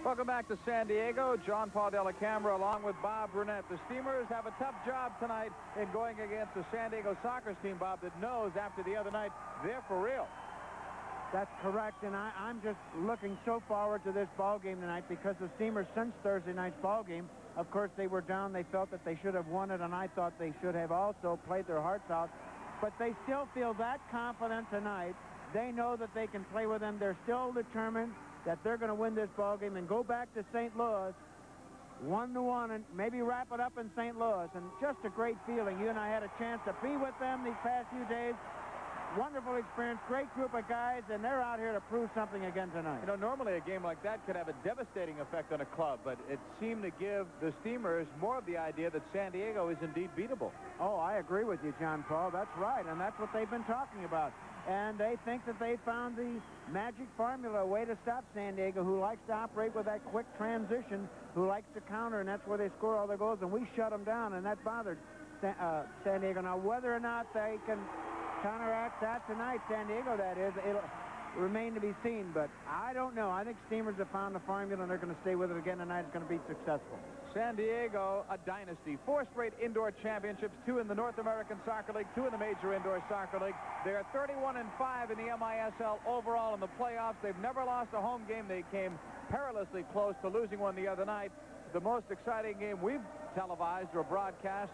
Welcome back to San Diego. John Paul Della Camera along with Bob Brunette. The Steamers have a tough job tonight in going against the San Diego Sockers team, Bob, that knows after the other night they're for real. That's correct, and I'm just looking so forward to this ball game tonight because the Steamers, since Thursday night's ball game, of course, they were down. They felt that they should have won it, and I thought they should have also played their hearts out. But they still feel that confident tonight. They know that they can play with them. They're still determined that they're going to win this ball game and go back to St. Louis 1-1 and maybe wrap it up in St. Louis. And just a great feeling. You and I had a chance to be with them these past few days. Wonderful experience, great group of guys, and they're out here to prove something again tonight. You know, normally a game like that could have a devastating effect on a club, but it seemed to give the Steamers more of the idea that San Diego is indeed beatable. Oh, I agree with you, John Paul. That's right, and that's what they've been talking about. And they think that they found the magic formula, a way to stop San Diego, who likes to operate with that quick transition, who likes to counter, and that's where they score all their goals, and we shut them down, and that bothered San Diego. Now, whether or not they can counteract that tonight, San Diego, that is, it'll remain to be seen, but I don't know. I think Steamers have found the formula, and they're going to stay with it again tonight. It's going to be successful. San Diego, a dynasty. 4 straight indoor championships, 2 in the North American Soccer League, 2 in the Major Indoor Soccer League. They are 31-5 in the MISL overall in the playoffs. They've never lost a home game. They came perilously close to losing one the other night. The most exciting game we've televised or broadcast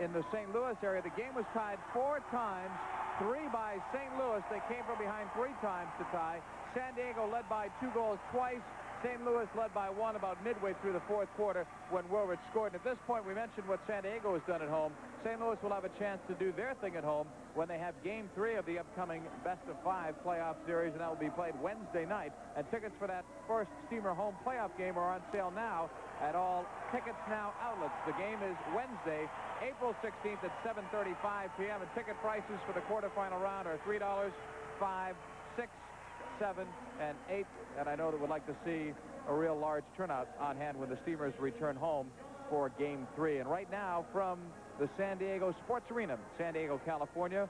in the St. Louis area. The game was tied 4 times, 3 by St. Louis. They came from behind 3 times to tie. San Diego led by 2 goals twice. St. Louis led by 1 about midway through the 4th quarter when Woolrich scored. And at this point, we mentioned what San Diego has done at home. St. Louis will have a chance to do their thing at home when they have Game 3 of the upcoming best-of-5 playoff series, and that will be played Wednesday night. And tickets for that first Steamer home playoff game are on sale now at all Tickets Now outlets. The game is Wednesday, April 16th at 7:35 p.m. And ticket prices for the quarterfinal round are $3, $5, $6, $7, and $8. And I know that we'd like to see a real large turnout on hand when the Steamers return home for Game 3. And right now, from the San Diego Sports Arena, San Diego, California,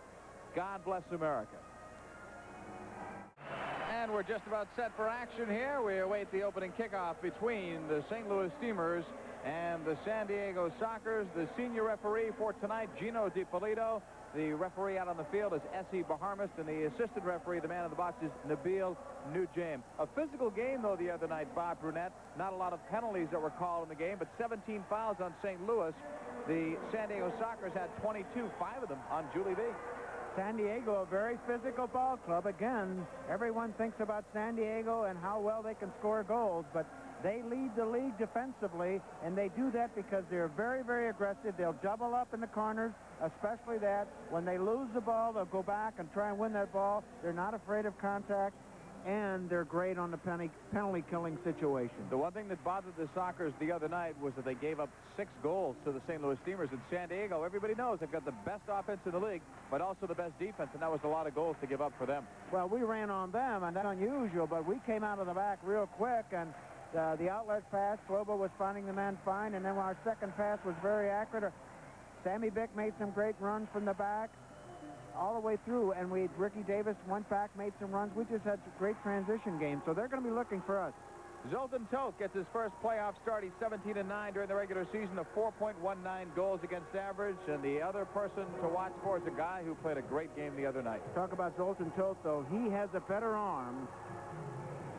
God bless America. And we're just about set for action here. We await the opening kickoff between the St. Louis Steamers and the San Diego Sockers. The senior referee for tonight, Gino DiPolito. The referee out on the field is S.E. Baharmist, and the assistant referee, the man in the box, is Nabil Nujaim. A physical game, though, the other night, Bob Brunette. Not a lot of penalties that were called in the game, but 17 fouls on St. Louis. The San Diego Sockers had 22, 5 of them on Julie B. San Diego, a very physical ball club. Again, everyone thinks about San Diego and how well they can score goals, but they lead the league defensively, and they do that because they're very, very aggressive. They'll double up in the corners, especially that. When they lose the ball, they'll go back and try and win that ball. They're not afraid of contact, and they're great on the penalty-killing situation. The one thing that bothered the Sockers the other night was that they gave up 6 goals to the St. Louis Steamers. In San Diego, everybody knows they've got the best offense in the league, but also the best defense, and that was a lot of goals to give up for them. Well, we ran on them, and that's unusual, but we came out of the back real quick, and the outlet pass, Slobo was finding the man fine, and then our second pass was very accurate. Sammy Bick made some great runs from the back all the way through, and Ricky Davis went back, made some runs. We just had great transition games, so they're going to be looking for us. Zoltan Toth gets his first playoff start. He's 17-9 during the regular season, of 4.19 goals against average, and the other person to watch for is a guy who played a great game the other night. Talk about Zoltan Toth, though. He has a better arm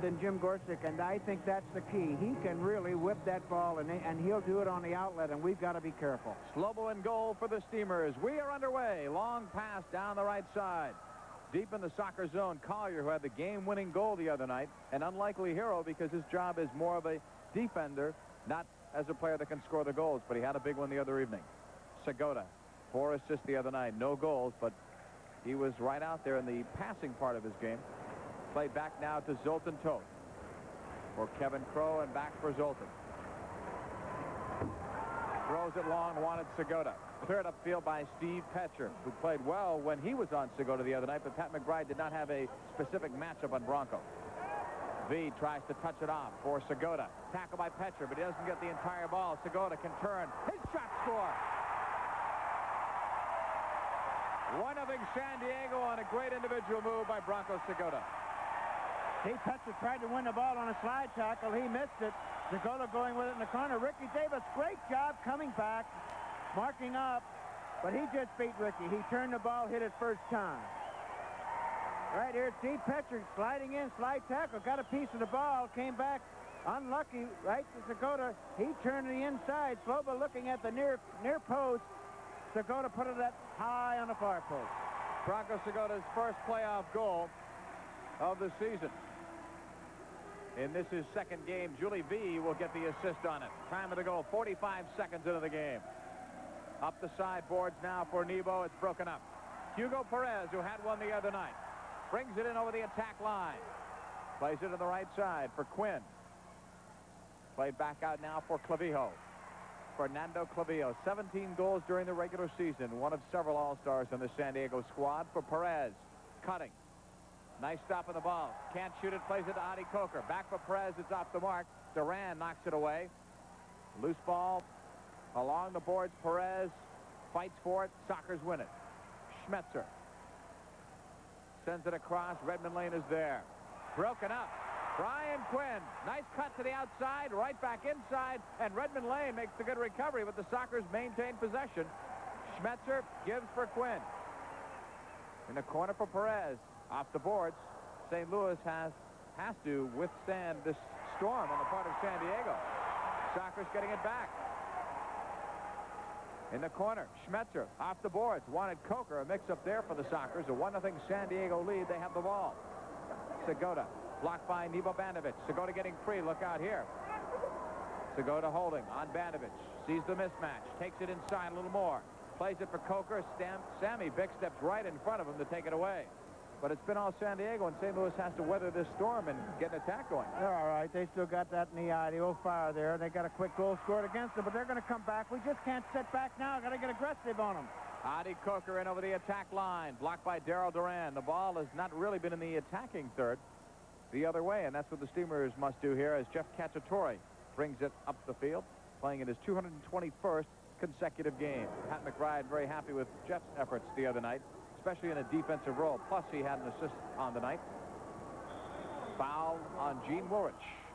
than Jim Gorsuch, and I think that's the key. He can really whip that ball, and he'll do it on the outlet, and we've got to be careful. Slobo in goal for the Steamers. We are underway. Long pass down the right side. Deep in the soccer zone, Collier, who had the game-winning goal the other night, an unlikely hero because his job is more of a defender, not as a player that can score the goals, but he had a big one the other evening. Segota, 4 assists the other night. No goals, but he was right out there in the passing part of his game. Played back now to Zoltan Toth for Kevin Crow, and back for Zoltan. Throws it long, wanted Segota. Cleared upfield by Steve Petcher, who played well when he was on Segota the other night, but Pat McBride did not have a specific matchup on Bronco. V tries to touch it off for Segota. Tackled by Petcher, but he doesn't get the entire ball. Segota can turn. His shot score! 1-0 San Diego on a great individual move by Bronco Segota. Steve Petcher tried to win the ball on a slide tackle. He missed it. Segota going with it in the corner. Ricky Davis, great job coming back, marking up, but he just beat Ricky. He turned the ball, hit it first time. Right here, Steve Petcher sliding in, slide tackle, got a piece of the ball, came back unlucky, right to Segota. He turned to the inside. Sloba looking at the near post. Segota put it up high on the far post. Bronco Segota's first playoff goal of the season. In this his second game, Julie V will get the assist on it. Time of the goal, 45 seconds into the game. Up the sideboards now for Nebo. It's broken up. Hugo Perez, who had one the other night, brings it in over the attack line. Plays it to the right side for Quinn. Played back out now for Clavijo. Fernando Clavijo, 17 goals during the regular season. One of several All-Stars on the San Diego squad. For Perez, cutting. Nice stop on the ball. Can't shoot it. Plays it to Adi Coker. Back for Perez. It's off the mark. Duran knocks it away. Loose ball along the boards. Perez fights for it. Sockers win it. Schmetzer sends it across. Redmond Lane is there. Broken up. Brian Quinn. Nice cut to the outside. Right back inside. And Redmond Lane makes the good recovery, but the Sockers maintain possession. Schmetzer gives for Quinn. In the corner for Perez. Off the boards. St. Louis has to withstand this storm on the part of San Diego. Sockers getting it back. In the corner, Schmetzer off the boards. Wanted Coker. A mix-up there for the Sockers. A 1-0 San Diego lead. They have the ball. Segota blocked by Nebo Bandovich. Segota getting free. Look out here. Segota holding on Bandovich. Sees the mismatch. Takes it inside a little more. Plays it for Coker. Sammy Vick steps right in front of him to take it away. But it's been all San Diego, and St. Louis has to weather this storm and get an attack going. They're all right. They still got that in the eye. The old fire there. They got a quick goal scored against them, but they're going to come back. We just can't sit back now. Got to get aggressive on them. Adi Coker in over the attack line. Blocked by Darryl Duran. The ball has not really been in the attacking third the other way, and that's what the Steamers must do here as Jeff Cacciatore brings it up the field, playing in his 221st consecutive game. Pat McBride very happy with Jeff's efforts the other night, especially in a defensive role. Plus, he had an assist on the night. Foul on Gene Woolrich.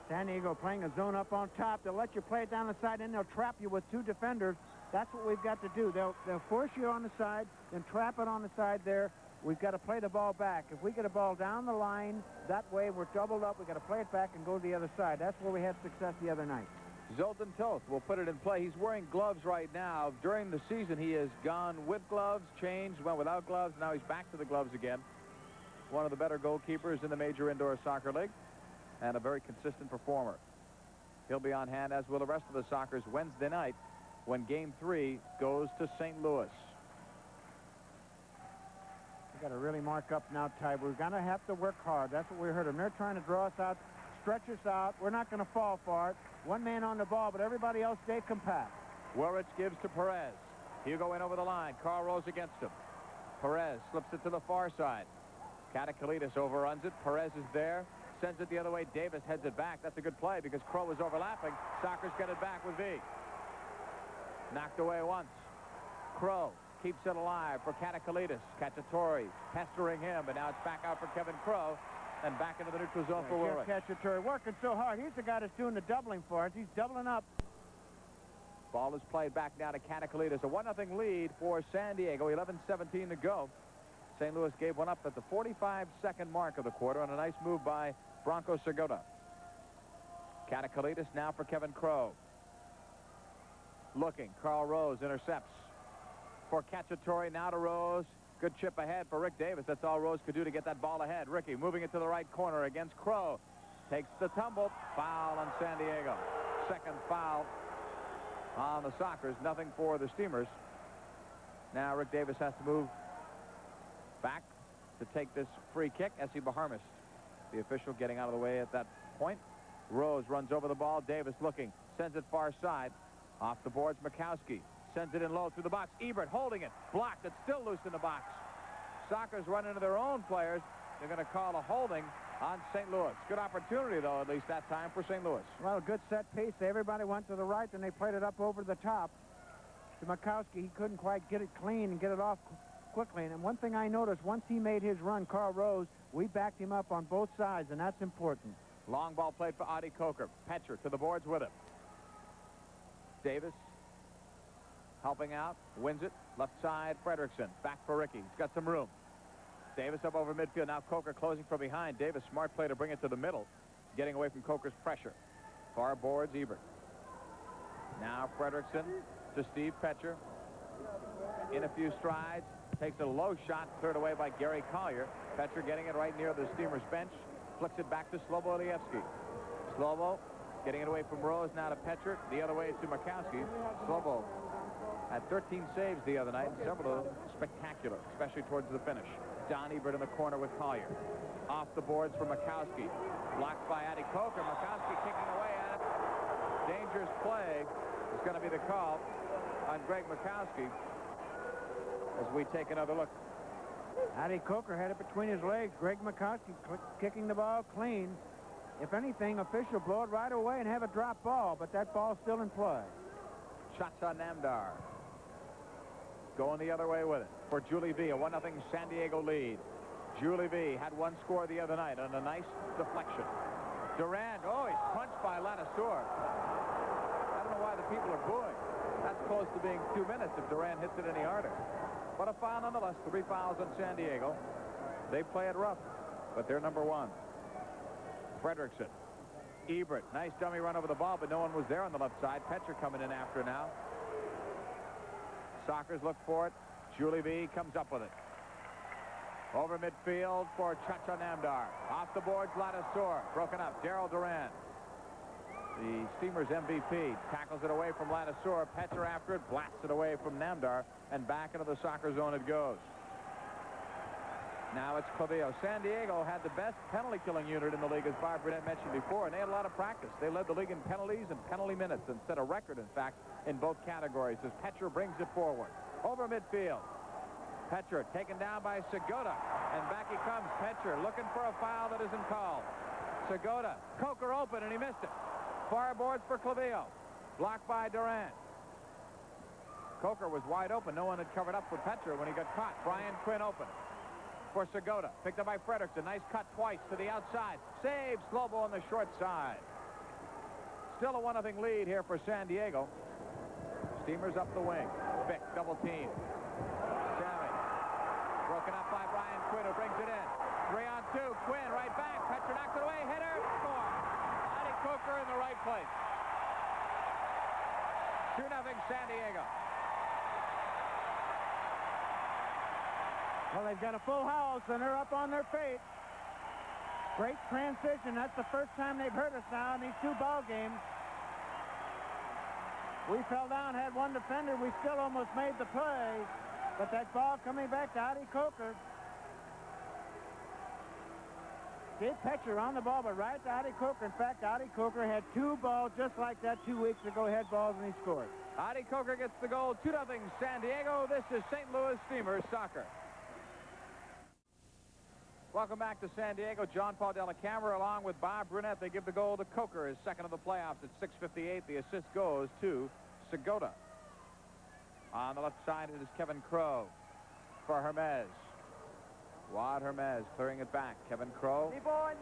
San Diego playing a zone up on top. They'll let you play it down the side, and they'll trap you with two defenders. That's what we've got to do. They'll force you on the side, then trap it on the side there. We've got to play the ball back. If we get a ball down the line, that way we're doubled up. We've got to play it back and go to the other side. That's where we had success the other night. Zoltan Toth will put it in play. He's wearing gloves right now. During the season, he has gone with gloves, changed, went without gloves. Now he's back to the gloves again. One of the better goalkeepers in the Major Indoor Soccer League and a very consistent performer. He'll be on hand, as will the rest of the Sockers, Wednesday night when Game 3 goes to St. Louis. We've got to really mark up now, Ty. We're going to have to work hard. That's what we heard them. They're trying to draw us out, stretch us out. We're not going to fall for it. One man on the ball, but everybody else stay compact. Woolrich gives to Perez. Hugo in over the line. Carl Rose against him. Perez slips it to the far side. Katakalitis overruns it. Perez is there. Sends it the other way. Davis heads it back. That's a good play because Crow was overlapping. Sockers get it back with V. Knocked away once. Crow keeps it alive for Katakalitis. Cacciatore pestering him, but now it's back out for Kevin Crow. And back into the neutral zone for Woolrich. Cacciatore working so hard. He's the guy that's doing the doubling for us. He's doubling up. Ball is played back now to Katakalitis. A 1-0 lead for San Diego. 11:17 to go. St. Louis gave one up at the 45-second mark of the quarter on a nice move by Bronco Segota. Katakalitis now for Kevin Crow. Looking. Carl Rose intercepts. For Cacciatore, now to Rose. Good chip ahead for Rick Davis. That's all Rose could do to get that ball ahead. Ricky moving it to the right corner against Crow. Takes the tumble. Foul on San Diego. Second foul on the Sockers. Nothing for the Steamers. Now Rick Davis has to move back to take this free kick. S.E. Baharmis, the official, getting out of the way at that point. Rose runs over the ball. Davis looking. Sends it far side. Off the boards, Mikowski. Sends it in low through the box. Ebert holding it. Blocked. It's still loose in the box. Sockers run into their own players. They're going to call a holding on St. Louis. Good opportunity, though, at least that time for St. Louis. Well, good set piece. Everybody went to the right, and they played it up over the top to Mikowski. He couldn't quite get it clean and get it off quickly. And one thing I noticed, once he made his run, Carl Rose, we backed him up on both sides, and that's important. Long ball played for Adi Coker. Petcher to the boards with him. Davis helping out, wins it. Left side, Frederickson. Back for Ricky. He's got some room. Davis up over midfield. Now Coker closing from behind. Davis, smart play to bring it to the middle, getting away from Coker's pressure. Far boards, Ebert. Now Frederickson to Steve Petcher. In a few strides. Takes a low shot, cleared away by Gary Collier. Petcher getting it right near the Steamers bench. Flicks it back to Slobo Olievsky. Slobo getting it away from Rose, now to Petcher. The other way to Makowski. Slobo had 13 saves the other night, and several of them spectacular, especially towards the finish. Don Ebert in the corner with Collier. Off the boards for Makowski. Blocked by Adi Coker. Makowski kicking away at it. Dangerous play is going to be the call on Greg Makowski as we take another look. Adi Coker had it between his legs. Greg Makowski kicking the ball clean. If anything, official blow it right away and have a drop ball, but that ball's still in play. Shots on Namdar. Going the other way with it for Julie V. A 1-0 San Diego lead. Julie V. had one score the other night on a nice deflection. Durand, oh, he's punched by Lanasour. I don't know why the people are booing. That's close to being 2 minutes if Durand hits it any harder. But a foul nonetheless. 3 fouls on San Diego. They play it rough, but they're number 1. Frederickson. Ebert, nice dummy run over the ball, but no one was there on the left side. Petcher coming in after now. Sockers look for it. Julie V comes up with it. Over midfield for Chacha Namdar. Off the boards, Lanasour. Broken up. Darrell Durand. The Steamers MVP tackles it away from Lanasour. Petcher after it, blasts it away from Namdar, and back into the soccer zone it goes. Now it's Clavillo. San Diego had the best penalty-killing unit in the league, as Bob Burnett mentioned before, and they had a lot of practice. They led the league in penalties and penalty minutes and set a record, in fact, in both categories as Petcher brings it forward. Over midfield. Petcher taken down by Segota, and back he comes. Petcher looking for a foul that isn't called. Segota, Coker open, and he missed it. Far boards for Clavillo. Blocked by Durant. Coker was wide open. No one had covered up for Petcher when he got caught. Brian Quinn open for Segota. Picked up by Frederickson. Nice cut twice to the outside. Save Slobo on the short side. Still a 1-0 lead here for San Diego. Steamers up the wing. Vick double team. Sammy. Broken up by Brian Quinn, who brings it in. 3-on-2. Quinn right back. Petcher knocks it away. Hitter. Score. Adi Coker in the right place. 2-0 San Diego. Well, they've got a full house, and they're up on their feet. Great transition. That's the first time they've hurt us now in these 2 ball games. We fell down, had one defender. We still almost made the play. But that ball coming back to Adi Coker. Dave Petcher on the ball, but right to Adi Coker. In fact, Adi Coker had 2 balls just like that 2 weeks ago, head balls, and he scored. Adi Coker gets the goal. 2-0 San Diego. This is St. Louis Steamers soccer. Welcome back to San Diego. John Paul Della Camera along with Bob Brunette. They give the goal to Coker, his second of the playoffs at 6:58. The assist goes to Segota. On the left side, it is Kevin Crow for Hermes. Wad Hermes clearing it back. Kevin Crow,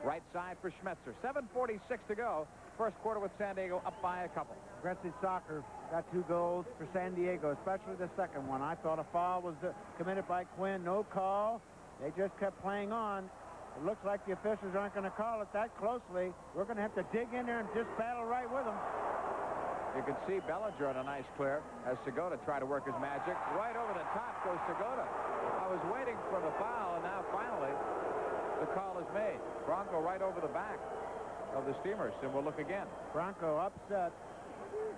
right side for Schmetzer. 7:46 to go. First quarter with San Diego up by a couple. Aggressive soccer got 2 goals for San Diego, especially the second one. I thought a foul was committed by Quinn. No call. They just kept playing on. It looks like the officials aren't going to call it that closely. We're going to have to dig in there and just battle right with them. You can see Bellinger on a nice clear as Segota tried to work his magic. Right over the top goes Segota. I was waiting for the foul, and now finally the call is made. Bronco right over the back of the Steamers, and we'll look again. Bronco upset.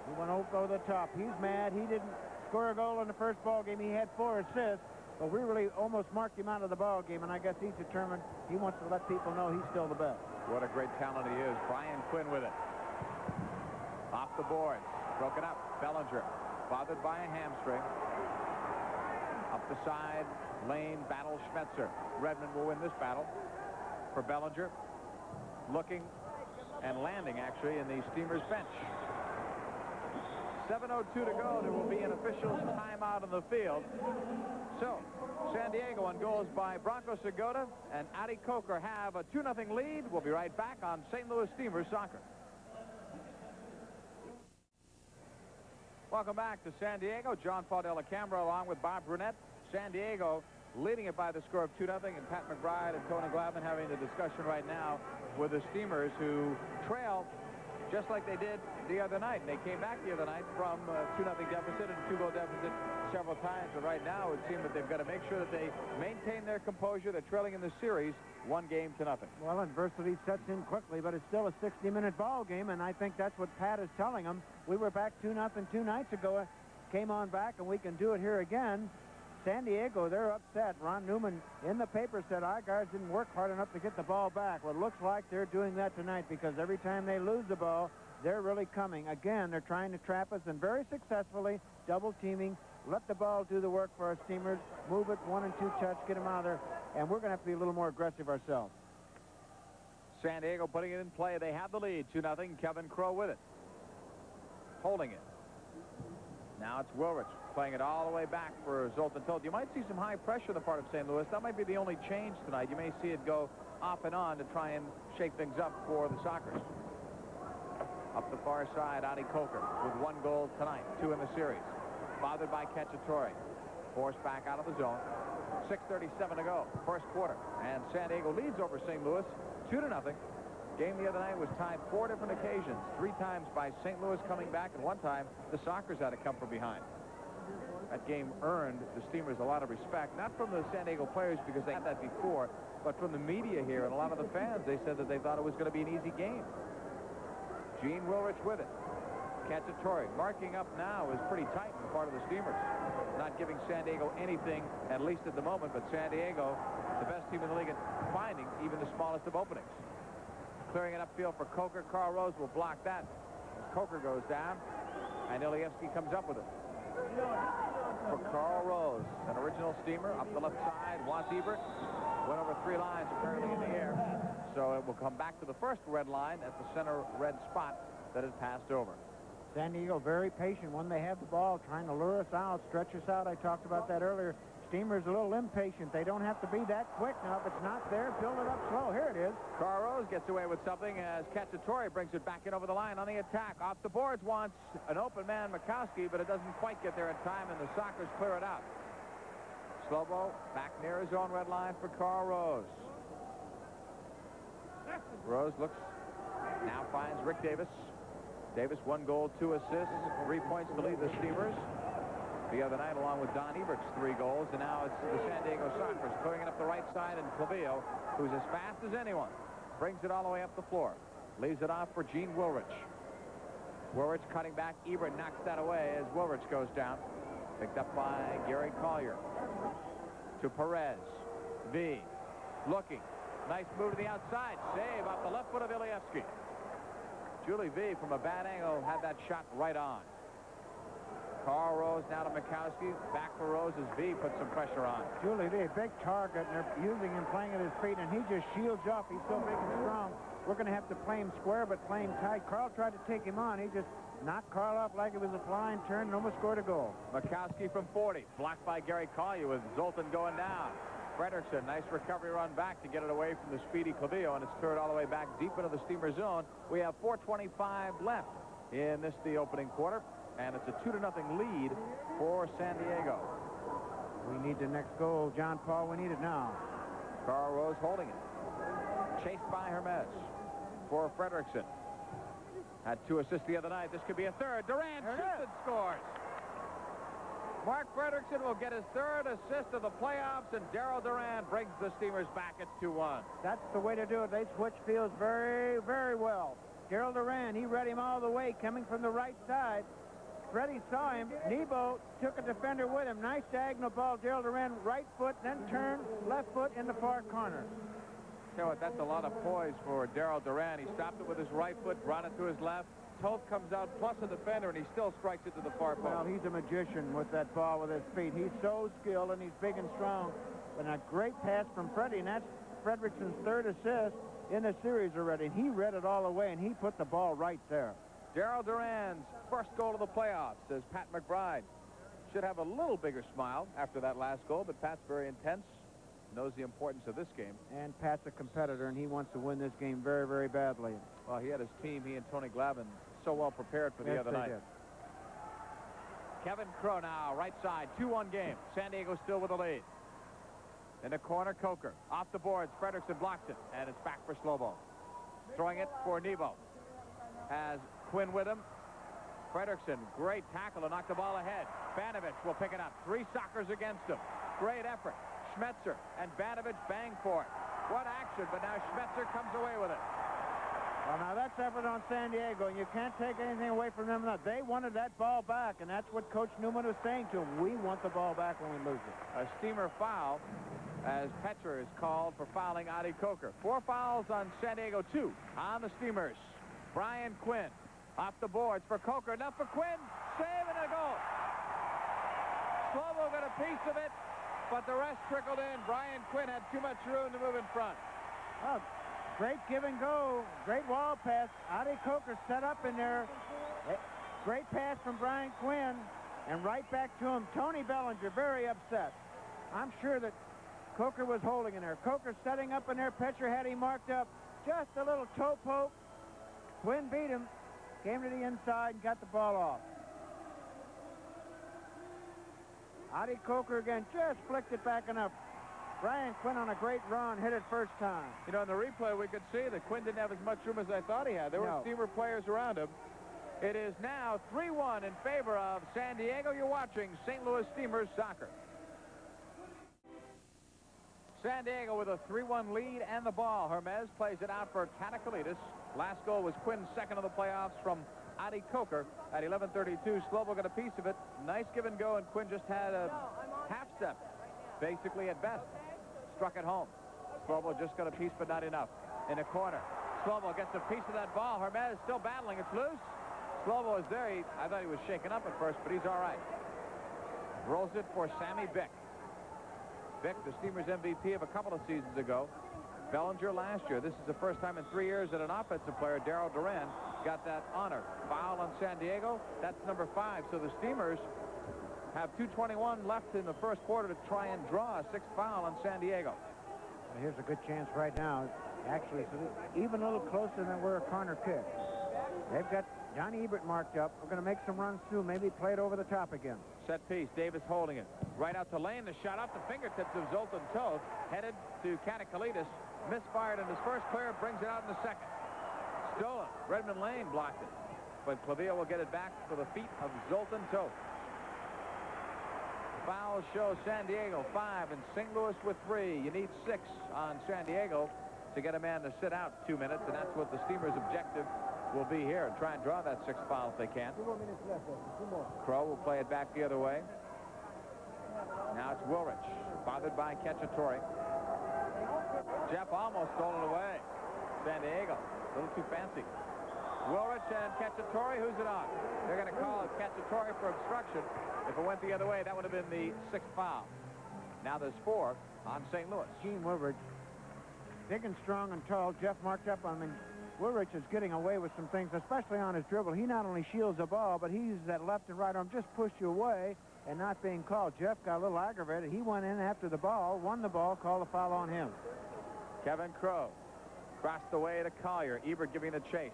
He went over the top. He's mad. He didn't score a goal in the first ball game. He had 4 assists. But we really almost marked him out of the ball game, and I guess he's determined he wants to let people know he's still the best. What a great talent he is. Brian Quinn with it. Off the boards. Broken up. Bellinger bothered by a hamstring. Up the side. Lane battles Schmetzer. Redmond will win this battle for Bellinger. Looking and landing, actually, in the Steamers bench. 7:02 to go. There will be an official's timeout on the field. So, San Diego on goals by Bronco Segota and Adi Coker have a 2-0 lead. We'll be right back on St. Louis Steamers Soccer. Welcome back to San Diego. John Paul Della Camera along with Bob Brunette. San Diego leading it by the score of 2-0, and Pat McBride and Tony Glavin having a discussion right now with the Steamers, who trail just like they did the other night. And they came back the other night from a 2-0 deficit and a 2-goal deficit several times. But right now it seems that they've got to make sure that they maintain their composure. They're trailing in the series 1-0. Well, adversity sets in quickly, but it's still a 60-minute ball game, and I think that's what Pat is telling them. We were back 2-0 2 nights ago, came on back, and we can do it here again. San Diego, they're upset. Ron Newman in the paper said our guards didn't work hard enough to get the ball back. Well, it looks like they're doing that tonight, because every time they lose the ball, they're really coming. Again, they're trying to trap us, and very successfully double teaming. Let the ball do the work for our Steamers. Move it 1 and 2 touch, get them out of there, and we're going to have to be a little more aggressive ourselves. San Diego putting it in play. They have the lead, 2-0. Kevin Crow with it, holding it. Now it's Wilrich playing it all the way back for Zoltan Toth. You might see some high pressure on the part of St. Louis. That might be the only change tonight. You may see it go off and on to try and shake things up for the Sockers. Up the far side, Adi Coker with 1 goal tonight, 2 in the series. Bothered by Cacciatore. Forced back out of the zone. 6:37 to go, first quarter. And San Diego leads over St. Louis 2-0. Game the other night was tied 4 different occasions. 3 times by St. Louis coming back, and 1 time the Sockers had to come from behind. That game earned the Steamers a lot of respect, not from the San Diego players because they had that before, but from the media here and a lot of the fans. They said that they thought it was going to be an easy game. Gene Wilrich with it. Cacciatore marking up now is pretty tight in part of the Steamers. Not giving San Diego anything, at least at the moment, but San Diego, the best team in the league at finding even the smallest of openings. Clearing it upfield for Coker. Carl Rose will block that as Coker goes down, and Ilievsky comes up with it. For Carl Rose, an original Steamer up the left side. Wants Ebert. Went over 3 lines apparently in the air. So it will come back to the first red line at the center red spot that it passed over. San Diego very patient when they have the ball, trying to lure us out, stretch us out. I talked about that earlier. Steamers a little impatient. They don't have to be that quick now. If it's not there, build it up slow. Here it is. Carl Rose gets away with something as Cacciatore brings it back in over the line on the attack. Off the boards wants an open man, Mikowski, but it doesn't quite get there in time, and the Sockers clear it out. Slobo back near his own red line for Carl Rose. Rose looks, now finds Rick Davis. Davis 1 goal, 2 assists, 3 points to lead the Steamers. The other night, along with Don Ebert's 3 goals, and now it's the San Diego Sockers clearing it up the right side, and Clavillo, who's as fast as anyone, brings it all the way up the floor. Leaves it off for Gene Wilrich. Wilrich cutting back. Ebert knocks that away as Wilrich goes down. Picked up by Gary Collier. To Perez. V. Looking. Nice move to the outside. Save off the left foot of Ilievsky. Julie V, from a bad angle, had that shot right on. Carl Rose now to Mikowski. Back for Rose as V puts some pressure on. Julie V, big target, and they're using him playing at his feet, and he just shields off. He's so big and strong. We're going to have to play him square, but play him tight. Carl tried to take him on. He just knocked Carl off like it was a flying turn and almost scored a goal. Mikowski from 40. Blocked by Gary Collier with Zoltan going down. Fredrickson, nice recovery run back to get it away from the speedy Clavillo, and it's cleared all the way back deep into the Steamer zone. We have 4:25 left in the opening quarter, and it's a 2-0 lead for San Diego. We need the next goal, John Paul. We need it now. Carl Rose holding it. Chased by Hermes for Fredrickson. Had 2 assists the other night. This could be a third. Durant shoots and scores. Mark Fredrickson will get his 3rd assist of the playoffs, and Darryl Durant brings the Steamers back at 2-1. That's the way to do it. They switch fields very, very well. Darryl Durant, he read him all the way, coming from the right side. Freddie saw him. Nebo took a defender with him. Nice diagonal ball. Darryl Durant, right foot, then turn, left foot in the far corner. Tell you what, that's a lot of poise for Darryl Durant. He stopped it with his right foot, brought it to his left. Toth comes out plus a defender, and he still strikes it to the far post. Well, he's a magician with that ball with his feet. He's so skilled, and he's big and strong. And a great pass from Freddie, and that's Fredrickson's 3rd assist in the series already. And he read it all away, and he put the ball right there. Darryl Durant's first goal of the playoffs, as Pat McBride should have a little bigger smile after that last goal, but Pat's very intense, knows the importance of this game. And Pat's a competitor, and he wants to win this game very, very badly. Well, he had his team, he and Tony Glavin, so well prepared for the other night. Did. Kevin Crow now, right side, 2-1 game. San Diego still with the lead. In the corner, Coker. Off the boards, Frederickson blocks it, and it's back for Slobo. Throwing it for Nebo. Has Quinn with him. Frederickson, great tackle to knock the ball ahead. Banovich will pick it up. 3 Sockers against him. Great effort. Schmetzer and Banovich bang for it. What action, but now Schmetzer comes away with it. Well, now that's effort on San Diego, and you can't take anything away from them. They wanted that ball back, and that's what Coach Newman was saying to them. We want the ball back when we lose it. A steamer foul as Petcher is called for fouling Adi Coker. 4 fouls on San Diego, 2 on the Steamers. Brian Quinn off the boards for Coker. Enough for Quinn. Save and a goal. Slovo got a piece of it, but the rest trickled in. Brian Quinn had too much room to move in front. Oh, great give and go. Great wall pass. Adi Coker set up in there. Great pass from Brian Quinn. And right back to him. Tony Bellinger very upset. I'm sure that Coker was holding in there. Coker setting up in there. Petcher had him marked up. Just a little toe poke. Quinn beat him. Came to the inside and got the ball off. Adi Coker again just flicked it back enough. Brian Quinn on a great run, hit it first time. You know, in the replay, we could see that Quinn didn't have as much room as I thought he had. There were Steamer players around him. It is now 3-1 in favor of San Diego. You're watching St. Louis Steamers soccer. San Diego with a 3-1 lead and the ball. Hermes plays it out for Katakalitis. Last goal was Quinn's second of the playoffs from Adi Coker at 11:32. Slovo got a piece of it. Nice give and go, and Quinn just had a half step, basically at best. Struck it home. Slovo just got a piece, but not enough. In the corner, Slovo gets a piece of that ball. Hermes still battling. It's loose. Slovo is there. I thought he was shaken up at first, but he's all right. Rolls it for Sammy Bick. Bick, the Steamers MVP of a couple of seasons ago. Bellinger last year. This is the first time in 3 years that an offensive player, Darryl Duran, got that honor. Foul on San Diego. That's number 5. So the Steamers have 2:21 left in the first quarter to try and draw a 6th foul on San Diego. Well, here's a good chance right now. Actually, it's even a little closer than where a corner kick. They've got Johnny Ebert marked up. We're going to make some runs through. Maybe play it over the top again. Set piece. Davis holding it. Right out to Lane. The shot off the fingertips of Zoltan Toth. Headed to Katakalitis. Misfired in his first clear. Brings it out in the second. Stolen. Redmond Lane blocked it. But Clavia will get it back for the feet of Zoltan Toth. Fouls show San Diego 5 and St. Louis with 3. You need 6 on San Diego to get a man to sit out 2 minutes, and that's what the Steamers' objective will be here. Try and draw that 6th foul if they can. 2 more minutes left. 2 more. Crow will play it back the other way. Now it's Wilrich, bothered by Cacciatore. Jeff almost stole it away. San Diego, a little too fancy. Wilrich and Cacciatore, who's it on? They're going to call Cacciatore for obstruction. If it went the other way, that would have been the 6th foul. Now there's 4 on St. Louis. Gene Wilrich, big and strong and tall. Jeff marked up on him. Wilrich is getting away with some things, especially on his dribble. He not only shields the ball, but he uses that left and right arm, just push you away and not being called. Jeff got a little aggravated. He went in after the ball, won the ball, called a foul on him. Kevin Crow crossed the way to Collier. Ebert giving the chase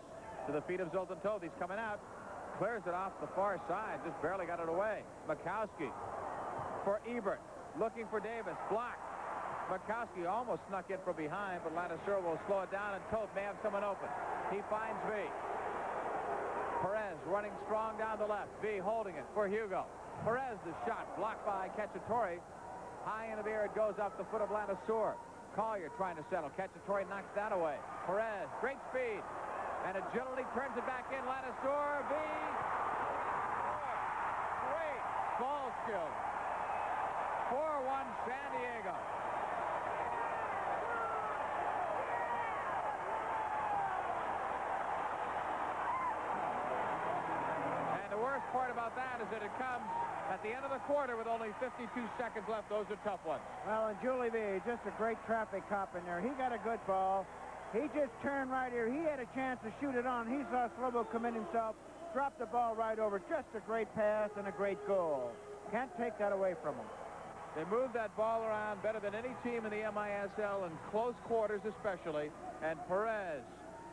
to the feet of Zoltan Toth. He's coming out. Clears it off the far side. Just barely got it away. Mikowski for Ebert. Looking for Davis. Blocked. Mikowski almost snuck in from behind, but Ladisur will slow it down, and Toth may have someone open. He finds V. Perez running strong down the left. V holding it for Hugo. Perez, the shot blocked by Cacciatore. High into the air, it goes off the foot of Ladisur. Collier trying to settle. Cacciatore knocks that away. Perez, great speed and agility, turns it back in. Ladisur, V. Great ball skill. 4-1 San Diego. And the worst part about that is that it comes at the end of the quarter with only 52 seconds left. Those are tough ones. Well, and Julie V, just a great traffic cop in there. He got a good ball. He just turned right here. He had a chance to shoot it on. He saw Slobo commit himself, dropped the ball right over. Just a great pass and a great goal. Can't take that away from them. They moved that ball around better than any team in the MISL, in close quarters especially. And Perez,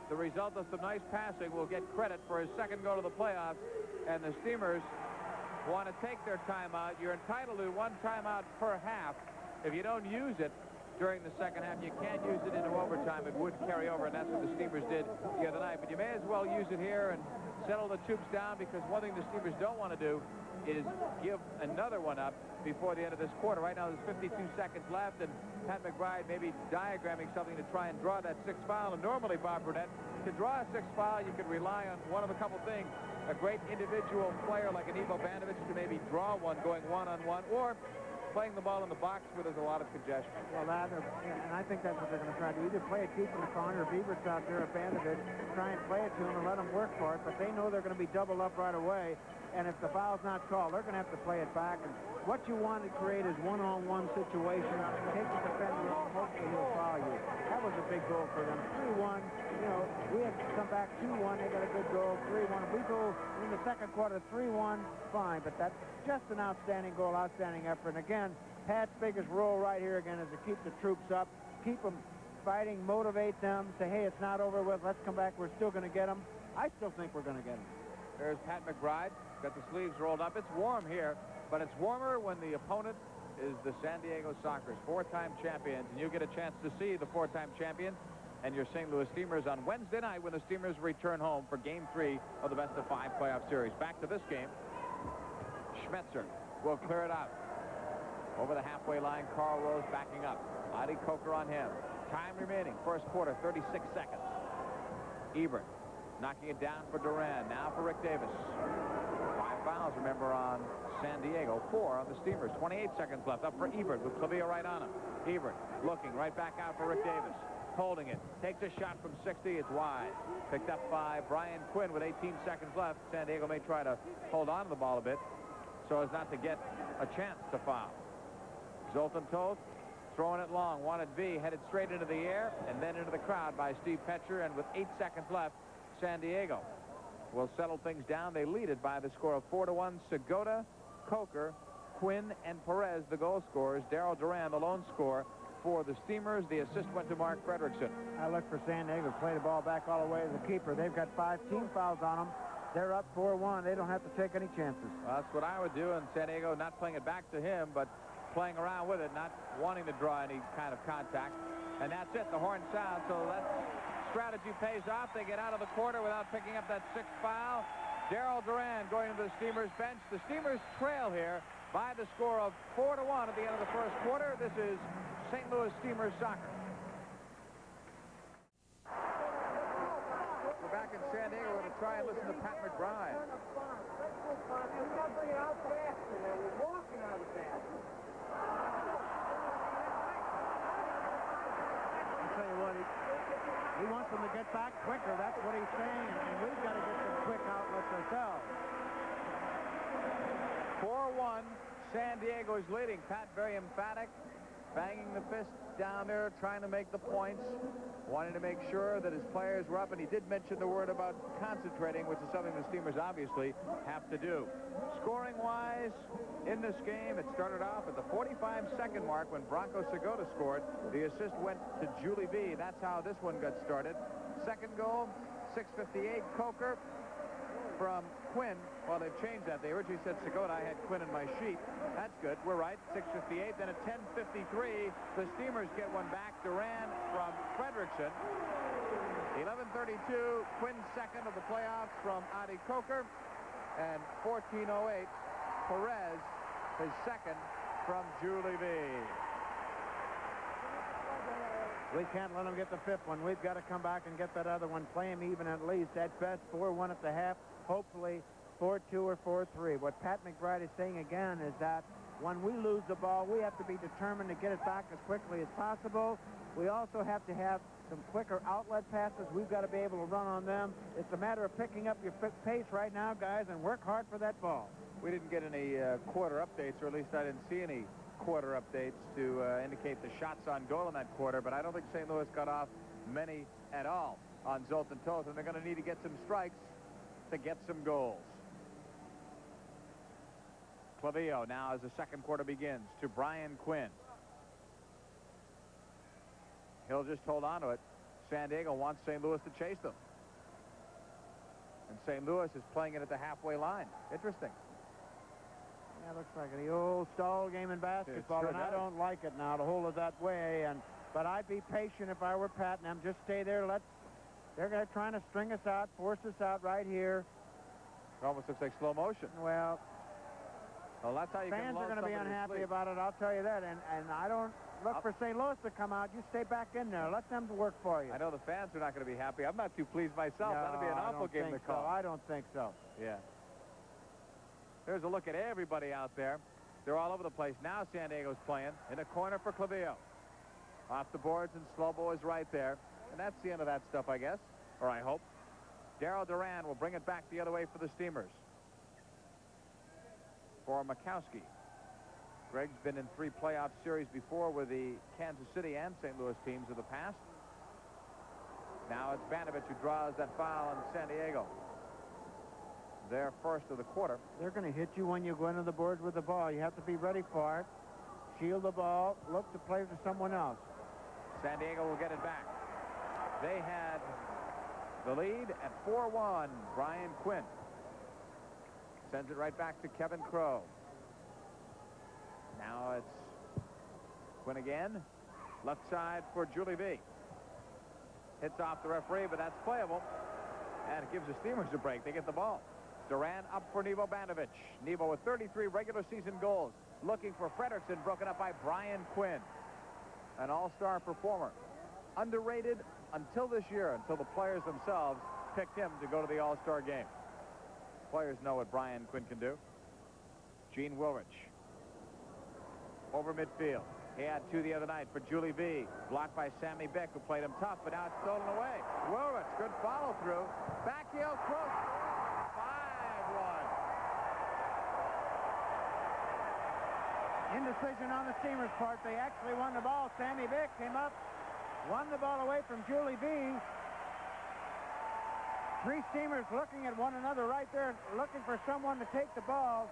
the result of some nice passing, will get credit for his second goal to the playoffs. And the Steamers want to take their timeout. You're entitled to one timeout per half. If you don't use it during the second half, you can't use it into overtime. It would carry over, and that's what the Steamers did the other night. But you may as well use it here and settle the troops down, because one thing the Steamers don't want to do is give another one up before the end of this quarter. Right now, there's 52 seconds left, and Pat McBride may be diagramming something to try and draw that sixth foul. And normally, Bob Burnett, to draw a sixth foul, you could rely on one of a couple things. A great individual player like an Ivo Banovic to maybe draw one going one-on-one, or playing the ball in the box where there's a lot of congestion. Well, and I think that's what they're going to try to do. Either play it deep in the corner, or Beaver's out there, or Banovic, try and play it to him and let him work for it, but they know they're going to be doubled up right away. And if the foul's not called, they're going to have to play it back. And what you want to create is one-on-one situation. Take the defender and hopefully he'll foul you. That was a big goal for them. 3-1. You know, we had to come back 2-1. They got a good goal. 3-1. If we go in the second quarter 3-1, fine. But that's just an outstanding goal, outstanding effort. And again, Pat's biggest role right here again is to keep the troops up, keep them fighting, motivate them, say, hey, it's not over with. Let's come back. We're still going to get them. I still think we're going to get them. There's Pat McBride. Got the sleeves rolled up. It's warm here, but it's warmer when the opponent is the San Diego Sockers, four-time champions. And you get a chance to see the four-time champions and your St. Louis Steamers on Wednesday night when the Steamers return home for Game 3 of the best-of-5 playoff series. Back to this game. Schmetzer will clear it out. Over the halfway line, Carl Rose backing up. Adi Coker on him. Time remaining, first quarter, 36 seconds. Ebert knocking it down for Duran. Now for Rick Davis. 5 fouls, remember, on San Diego. 4 on the Steamers. 28 seconds left. Up for Ebert with Clavia right on him. Ebert looking right back out for Rick Davis. Holding it. Takes a shot from 60. It's wide. Picked up by Brian Quinn with 18 seconds left. San Diego may try to hold on to the ball a bit so as not to get a chance to foul. Zoltan Toth throwing it long. Wanted V. Headed straight into the air and then into the crowd by Steve Petcher. And with 8 seconds left, San Diego will settle things down. They lead it by the score of 4-1. Segota, Coker, Quinn, and Perez, the goal scorers. Darryl Duran, the lone scorer for the Steamers. The assist went to Mark Fredrickson. I look for San Diego to play the ball back all the way to the keeper. They've got 5 team fouls on them. They're up 4-1. They don't have to take any chances. Well, that's what I would do. And San Diego not playing it back to him, but playing around with it, not wanting to draw any kind of contact. And that's it. The horn sounds. So that strategy pays off. They get out of the quarter without picking up that 6th foul. Darryl Duran going to the Steamers bench. The Steamers trail here by the score of 4-1 at the end of the first quarter. This is St. Louis Steamers soccer. We're back in San Diego. We're going to try and listen to Pat McBride. I'll tell you what, he wants them to get back quicker. That's what he's saying. And we've got to get some quick outlets ourselves. 4-1. San Diego is leading. Pat very emphatic, banging the fist down there, trying to make the points, wanting to make sure that his players were up. And he did mention the word about concentrating, which is something the Steamers obviously have to do. Scoring-wise, in this game, it started off at the 45-second mark when Bronco Segota scored. The assist went to Julie V. That's how this one got started. Second goal, 6:58, Coker from Quinn. Well, they've changed that. They originally said Segota. I had Quinn in my sheet. That's good. We're right. 6:58. Then at 10:53, the Steamers get one back. Duran from Fredrickson. 11:32, Quinn's second of the playoffs from Adi Coker. And 14:08, Perez, his second from Julie V. We can't let them get the 5th one. We've got to come back and get that other one. Play them even at least. At best, 4-1 at the half. Hopefully 4-2 or 4-3. What Pat McBride is saying again is that when we lose the ball, we have to be determined to get it back as quickly as possible. We also have to have some quicker outlet passes. We've got to be able to run on them. It's a matter of picking up your pace right now, guys, and work hard for that ball. We didn't get any quarter updates, or at least I didn't see any quarter updates to indicate the shots on goal in that quarter, but I don't think St. Louis got off many at all on Zoltan Toth, and they're going to need to get some strikes to get some goals. Clavillo now as the second quarter begins to Brian Quinn. He'll just hold on to it. San Diego wants St. Louis to chase them. And St. Louis is playing it at the halfway line. Interesting. Yeah, looks like the old stall game in basketball, sure and I does. don't like it now to hold it that way. But I'd be patient if I were Pat and them. Just stay there. They're trying to string us out, force us out right here. It almost looks like slow motion. Well, That's how you can fans lull are going to be somebody to unhappy sleep. about it, I'll tell you that. And I don't look for St. Louis to come out. You stay back in there. Let them work for you. I know the fans are not going to be happy. I'm not too pleased myself. No, That'll be an awful game to call. I don't think so. Yeah. There's a look at everybody out there. They're all over the place. Now San Diego's playing in a corner for Clavillo. Off the boards, and Slobo is right there. And that's the end of that stuff, I guess. Or I hope. Darryl Duran will bring it back the other way for the Steamers. For Makowski. Greg's been in 3 playoff series before with the Kansas City and St. Louis teams of the past. Now it's Banovich who draws that foul on San Diego. Their first of the quarter. They're going to hit you when you go into the boards with the ball. You have to be ready for it. Shield the ball. Look to play to someone else. San Diego will get it back. They had the lead at 4-1. Brian Quinn sends it right back to Kevin Crowe. Now it's Quinn again. Left side for Julie V. Hits off the referee, but that's playable. And it gives the Steamers a break. They get the ball. Duran up for Nevo Banovich. Nevo with 33 regular season goals. Looking for Frederickson, broken up by Brian Quinn. An all-star performer. Underrated until this year, until the players themselves picked him to go to the all-star game. Players know what Brian Quinn can do. Gene Wilrich. Over midfield. He had 2 the other night for Julie V. Blocked by Sammy Beck, who played him tough, but now it's stolen away. Wilrich, good follow-through. Back heel, close. 5-1. Indecision on the Steamers' part. They actually won the ball. Sammy Beck came up, won the ball away from Julie V. 3 Steamers looking at one another right there, looking for someone to take the ball.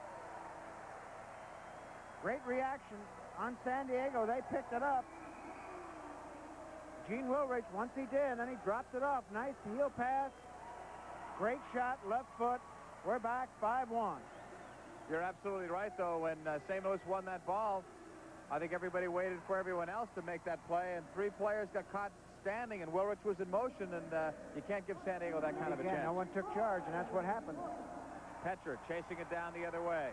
Great reaction on San Diego. They picked it up. Gene Wilrich, once he did, then he dropped it off. Nice heel pass. Great shot, left foot. We're back 5-1. You're absolutely right, though. When St. Louis won that ball, I think everybody waited for everyone else to make that play, and 3 players got caught standing, and Wilrich was in motion, and you can't give San Diego that kind of a chance. No one took charge, and that's what happened. Petcher chasing it down the other way.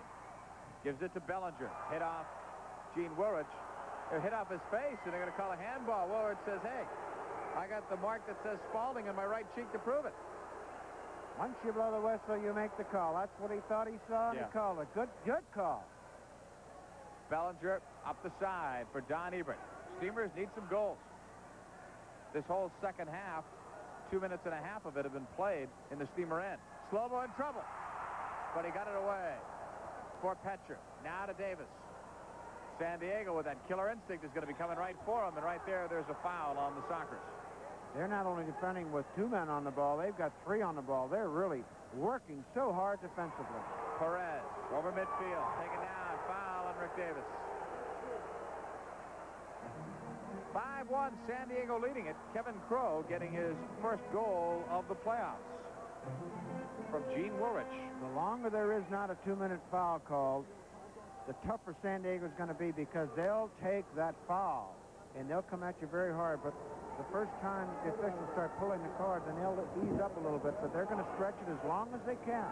Gives it to Bellinger. Hit off Gene Wilrich. They're hit off his face, and they're going to call a handball. Wilrich says, hey, I got the mark that says Spalding on my right cheek to prove it. Once you blow the whistle, you make the call. That's what he thought he saw, and he called it. Good call. Bellinger up the side for Don Ebert. Steamers need some goals. This whole second half, 2 minutes and a half of it have been played in the Steamer end. Slobo in trouble, but he got it away for Petcher. Now to Davis. San Diego with that killer instinct is going to be coming right for him, and right there's a foul on the Sockers. They're not only defending with 2 men on the ball, they've got 3 on the ball. They're really working so hard defensively. Perez over midfield, taken down, foul on Rick Davis. 5-1, San Diego leading it. Kevin Crowe getting his first goal of the playoffs from Gene Wilrich. The longer there is not a 2-minute foul called, the tougher San Diego is going to be, because they'll take that foul and they'll come at you very hard. But the first time the officials start pulling the cards, and they'll ease up a little bit, but they're going to stretch it as long as they can.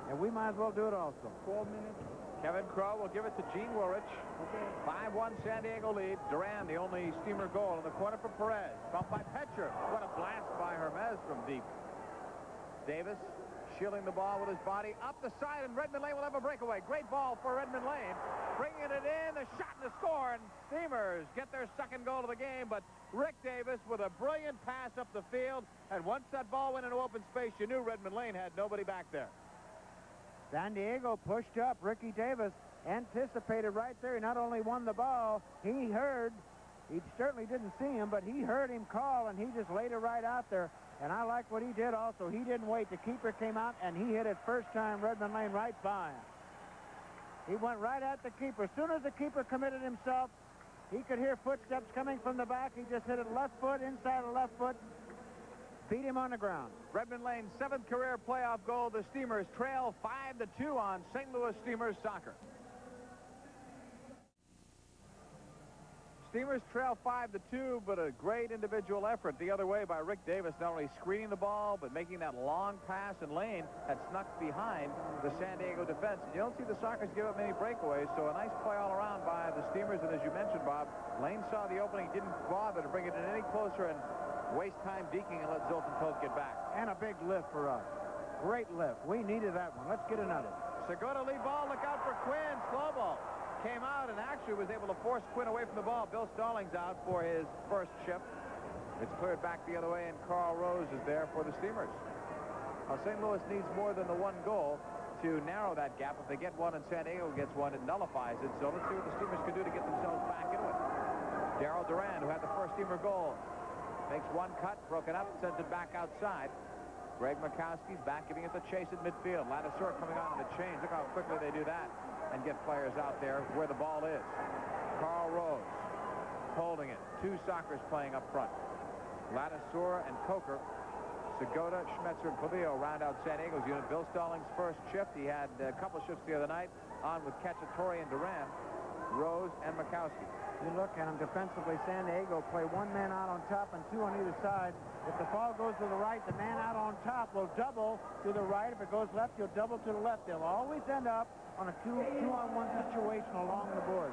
And we might as well do it also. 12 minutes. Kevin Crowe will give it to Gene Wilrich. 5-1 San Diego lead. Duran, the only Steamer goal in the corner for Perez. Bumped by Petcher. What a blast by Hermes from deep. Davis shielding the ball with his body up the side, and Redmond Lane will have a breakaway. Great ball for Redmond Lane. Bringing it in, a shot and a score, and Steamers get their second goal of the game. But Rick Davis with a brilliant pass up the field, and once that ball went into open space, you knew Redmond Lane had nobody back there. San Diego pushed up. Ricky Davis anticipated right there. He not only won the ball, he certainly didn't see him, but he heard him call, and he just laid it right out there. And I like what he did also. He didn't wait. The keeper came out, and he hit it first time, Redmond Lane, right by him. He went right at the keeper. As soon as the keeper committed himself, he could hear footsteps coming from the back. He just hit it left foot, inside the left foot, beat him on the ground. Redmond Lane's 7th career playoff goal. The Steamers trail 5-2 on St. Louis Steamers soccer. Steamers trail 5-2, but a great individual effort the other way by Rick Davis, not only screening the ball, but making that long pass in lane that snuck behind the San Diego defense. You don't see the Sockers give up many breakaways, so a nice play all around by the Steamers. And as you mentioned, Bob, Lane saw the opening, didn't bother to bring it in any closer and waste time deking and let Zoltan Post get back. And a big lift for us. Great lift. We needed that one. Let's get another. Segota lead ball. Look out for Quinn. Slow ball. Came out and actually was able to force Quinn away from the ball. Bill Stallings out for his first shift. It's cleared back the other way, and Carl Rose is there for the Steamers. Now, St. Louis needs more than the one goal to narrow that gap. If they get one and San Diego gets one, it nullifies it. So let's see what the Steamers can do to get themselves back into it. Darryl Duran, who had the first Steamer goal, makes one cut, broken up, sends it back outside. Greg Mikowski's back, giving it the chase at midfield. Ladiseur coming on in the change. Look how quickly they do that and get players out there where the ball is. Carl Rose holding it. 2 Sockers playing up front. Ladiseur and Coker. Segota, Schmetzer, and Pavillo round out San Diego's unit. Bill Stallings' first shift. He had a couple shifts the other night on with Cacciatore and Duran, Rose, and Mikowski. You look at them defensively. San Diego play 1 man out on top and 2 on either side. If the ball goes to the right, the man out on top will double to the right. If it goes left, he'll double to the left. They'll always end up on a 2-on-1 situation along the board.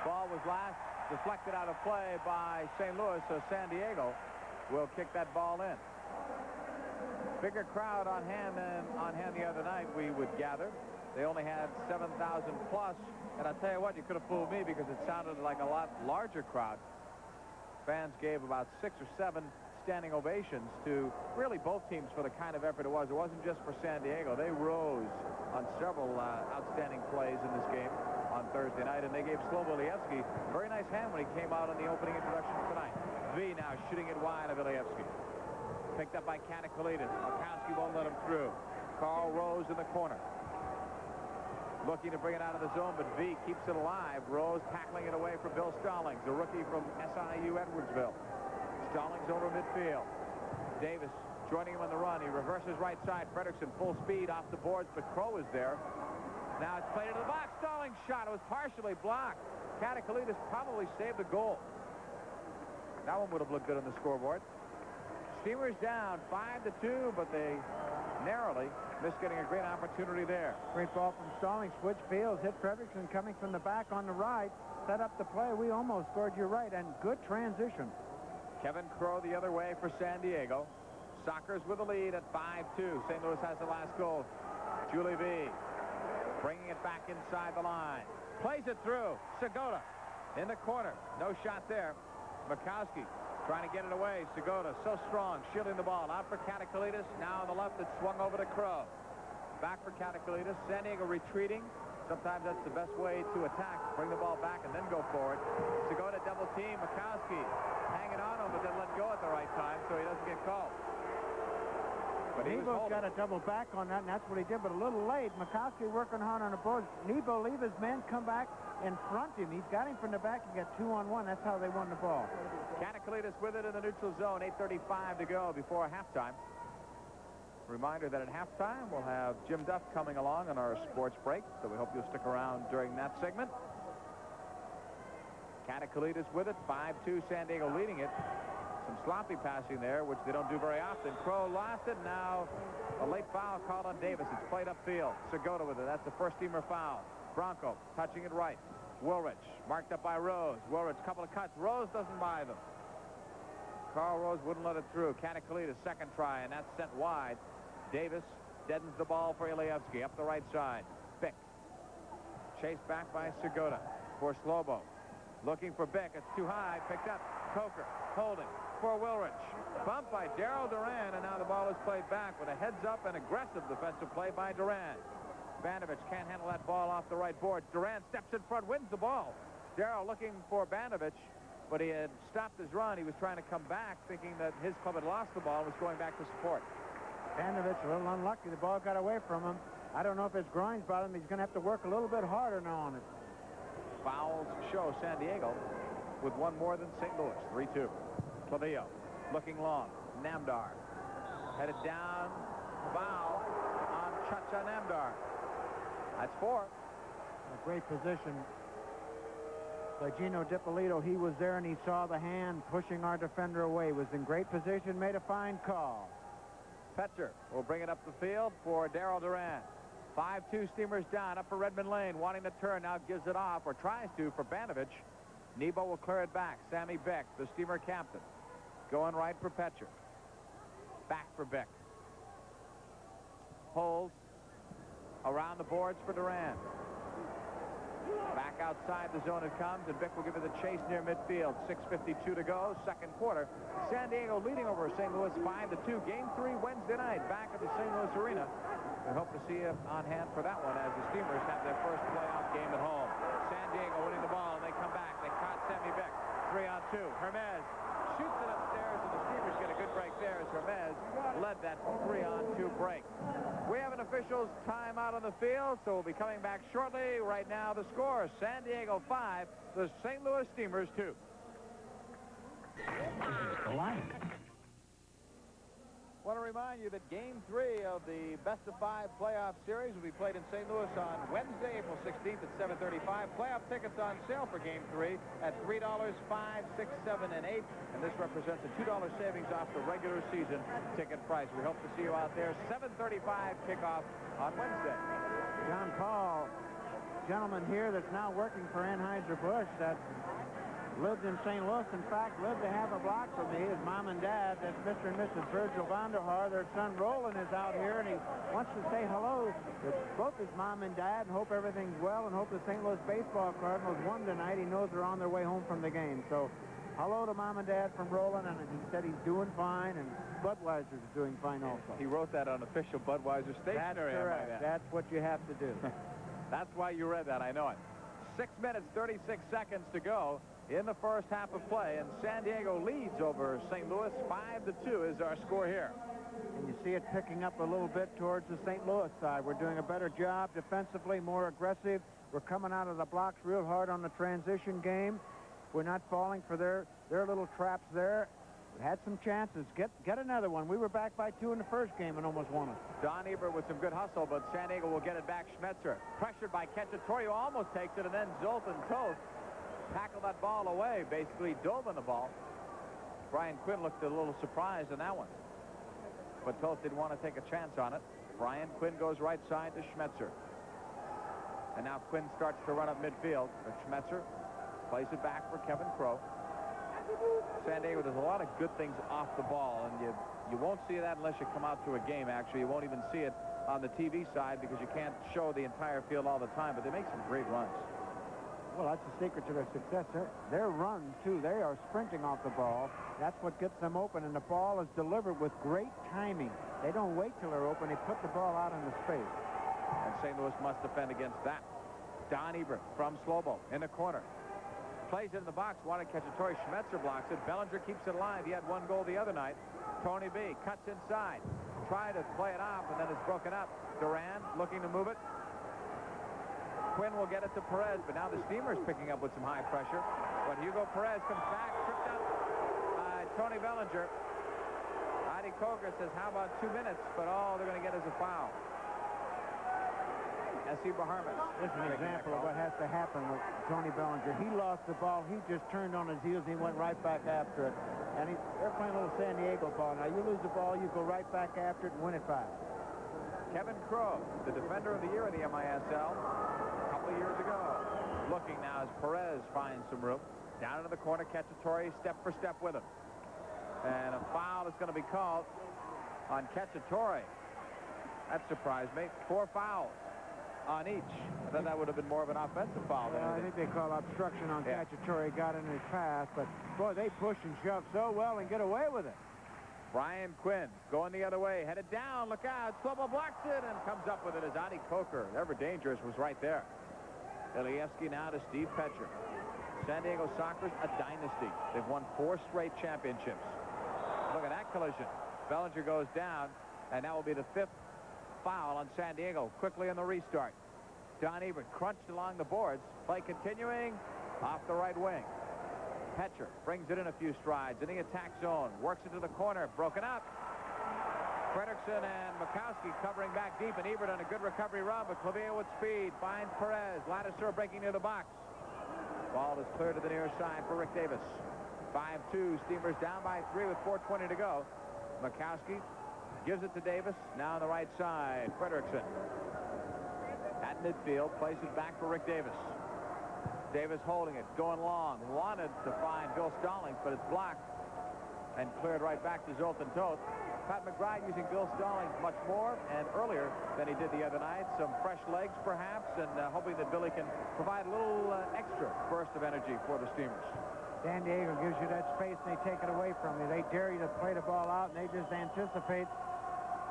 Ball was last deflected out of play by St. Louis, so San Diego will kick that ball in. Bigger crowd on hand than on hand the other night, we would gather. They only had 7,000 plus, and I'll tell you what, you could have fooled me because it sounded like a lot larger crowd. Fans gave about 6 or 7 standing ovations to really both teams for the kind of effort it was. It wasn't just for San Diego. They rose on several outstanding plays in this game on Thursday night, and they gave Sloboljevsky a very nice hand when he came out on the opening introduction tonight. V now shooting it wide of Ilievsky. Picked up by Kanakalidis. Mikowski won't let him through. Carl Rose in the corner. Looking to bring it out of the zone, but V keeps it alive. Rose tackling it away for Bill Stallings, the rookie from SIU Edwardsville. Stallings over midfield. Davis joining him on the run. He reverses right side. Fredrickson full speed off the boards, but Crow is there. Now it's played into the box. Stallings shot. It was partially blocked. Kanakalidis probably saved the goal. That one would have looked good on the scoreboard. Steamers down 5-2, but they narrowly missed getting a great opportunity there. Great ball from Stallings. Switch fields. Hit Fredrickson coming from the back on the right. Set up the play. We almost scored you right, and good transition. Kevin Crow the other way for San Diego. Sockers with a lead at 5-2. St. Louis has the last goal. Julie V bringing it back inside the line. Plays it through. Segota in the corner. No shot there. Mikowski trying to get it away. Segota so strong, shielding the ball. Out for Kanakalidis. Now on the left, it's swung over to Crow. Back for Kanakalidis. San Diego retreating. Sometimes that's the best way to attack. Bring the ball back and then go forward. Segota double team. Mikowski hanging on him, but then let go at the right time so he doesn't get called. But Nebo's got a double back on that, and that's what he did, but a little late. Mikowski working hard on the board. Nebo leave his man, come back and front him. He's got him from the back. He got 2-on-1. That's how they won the ball. Kanakalidis with it in the neutral zone. 8:35 to go before halftime. Reminder that at halftime we'll have Jim Duff coming along on our sports break, so we hope you'll stick around during that segment. Kanakalidis with it. 5-2, San Diego leading it. Some sloppy passing there, which they don't do very often. Crow lost it. Now a late foul called on Davis. It's played upfield. Segota with it. That's the first Steamer foul. Bronco touching it right. Woolrich marked up by Rose. Woolrich, couple of cuts. Rose doesn't buy them. Carl Rose wouldn't let it through. Kanakalidis second try, and that's sent wide. Davis deadens the ball for Ilievsky up the right side. Bick chased back by Segota for Slobo. Looking for Bick. It's too high. Picked up. Coker holding for Woolrich. Bumped by Darryl Duran, and now the ball is played back with a heads-up and aggressive defensive play by Duran. Banovich can't handle that ball off the right board. Duran steps in front, wins the ball. Darryl looking for Banovich, but he had stopped his run. He was trying to come back, thinking that his club had lost the ball and was going back to support. Banovich a little unlucky. The ball got away from him. I don't know if his groin's bothering him. He's going to have to work a little bit harder now on it. Fouls show San Diego with one more than St. Louis. 3-2. Clavillo looking long. Namdar headed down. Foul on Chacha Namdar. That's 4. A great position by Gino DiPolito. He was there and he saw the hand pushing our defender away. Was in great position, made a fine call. Petcher will bring it up the field for Darrell Duran. 5-2 Steamers down, upper Redmond Lane, wanting to turn, now gives it off, or tries to, for Banovich. Nebo will clear it back. Sammy Beck, the Steamer captain, going right for Petcher. Back for Beck. Holds around the boards for Duran. Back outside the zone it comes, and Beck will give it the chase near midfield. 6:52 to go, second quarter. San Diego leading over St. Louis 5-2. Game 3 Wednesday night back at the St. Louis Arena. We hope to see you on hand for that one as the Steamers have their first playoff game at home. San Diego winning the ball, and they come back. They caught Sammy Beck. 3-on-2. Hermes shoots it upstairs, and the Steamers get a good break there as Hermes led that 3-on-2 break. We have an official's timeout on the field, so we'll be coming back shortly. Right now, the score, San Diego 5, the St. Louis Steamers 2. I want to remind you that Game 3 of the best-of-5 playoff series will be played in St. Louis on Wednesday, April 16th at 7:35. Playoff tickets on sale for Game 3 at $3, $5, $6, $7, and $8. And this represents a $2 savings off the regular season ticket price. We hope to see you out there. 7:35 kickoff on Wednesday. John Paul, gentleman here that's now working for Anheuser-Busch, that lived in St. Louis, in fact, lived a half a block from me. His mom and dad, that's Mr. and Mrs. Virgil Vanderhaar. Their son Roland is out here, and he wants to say hello to both his mom and dad and hope everything's well and hope the St. Louis baseball Cardinals won tonight. He knows they're on their way home from the game. So hello to mom and dad from Roland, and he said he's doing fine, and Budweiser's doing fine also. He wrote that on official Budweiser stationery. That's correct. That's what you have to do. That's why you read that. I know it. 6 minutes, 36 seconds to go in the first half of play, and San Diego leads over St. Louis. 5-2 is our score here. And you see it picking up a little bit towards the St. Louis side. We're doing a better job defensively, more aggressive. We're coming out of the blocks real hard on the transition game. We're not falling for their little traps there. We had some chances. Get another one. We were back by 2 in the first game and almost won it. Don Ebert with some good hustle, but San Diego will get it back. Schmetzer pressured by Cacciatore, who almost takes it, and then Zoltan Toth tackled that ball away, basically dove on the ball. Brian Quinn looked a little surprised in that one, but Toth didn't want to take a chance on it. Brian Quinn goes right side to Schmetzer, and now Quinn starts to run up midfield. But Schmetzer plays it back for Kevin Crow. San Diego does a lot of good things off the ball, and you won't see that unless you come out to a game. Actually, you won't even see it on the TV side because you can't show the entire field all the time, but they make some great runs. Well, that's the secret to their success. Their runs, too, they are sprinting off the ball. That's what gets them open, and the ball is delivered with great timing. They don't wait till they're open. They put the ball out into space. And St. Louis must defend against that. Don Ebert from Slobo in the corner. Plays it in the box. Wanted Cacciatore. Schmetzer blocks it. Bellinger keeps it alive. He had one goal the other night. Tony B cuts inside. Tried to play it off, and then it's broken up. Duran looking to move it. Quinn will get it to Perez, but now the Steamers picking up with some high pressure. But Hugo Perez comes back, tripped up by Tony Bellinger. Adi Koger says, how about 2 minutes? But all they're going to get is a foul. S.E. Bahamas. This is an example of what has to happen with Tony Bellinger. He lost the ball. He just turned on his heels, and he went right back after it. And they're playing a little San Diego ball. Now, you lose the ball, you go right back after it and win it 5. Kevin Crow, the defender of the year in the MISL. Years ago. Looking now as Perez finds some room. Down into the corner, Cacciatore step for step with him. And a foul is going to be called on Cacciatore. That surprised me. 4 fouls on each. I thought that would have been more of an offensive foul. I think they call obstruction on Cacciatore. Got in his pass, but boy, they push and shove so well and get away with it. Brian Quinn going the other way, headed down, look out, Slobo blocks it and comes up with it as Adi Koker, ever dangerous, was right there. Elievsky now to Steve Petcher. San Diego Soccer's a dynasty. They've won 4 straight championships. Look at that collision. Bellinger goes down, And that will be the 5th foul on San Diego. Quickly in the restart. Don Ebert crunched along the boards. Play continuing off the right wing. Petcher brings it in a few strides in the attack zone. Works it to the corner. Broken up. Fredrickson and Mikowski covering back deep, and Ebert on a good recovery run, but Clavillo with speed finds Perez. Ladouceur breaking near the box. Ball is cleared to the near side for Rick Davis. 5-2. Steamers down by 3 with 4:20 to go. Mikowski gives it to Davis. Now on the right side. Fredrickson at midfield plays it back for Rick Davis. Davis holding it, going long. Wanted to find Bill Stallings, but it's blocked and cleared right back to Zoltan Toth. Pat McBride using Bill Stallings much more and earlier than he did the other night. Some fresh legs, perhaps, and hoping that Billy can provide a little extra burst of energy for the Steamers. San Diego gives you that space, and they take it away from you. They dare you to play the ball out, and they just anticipate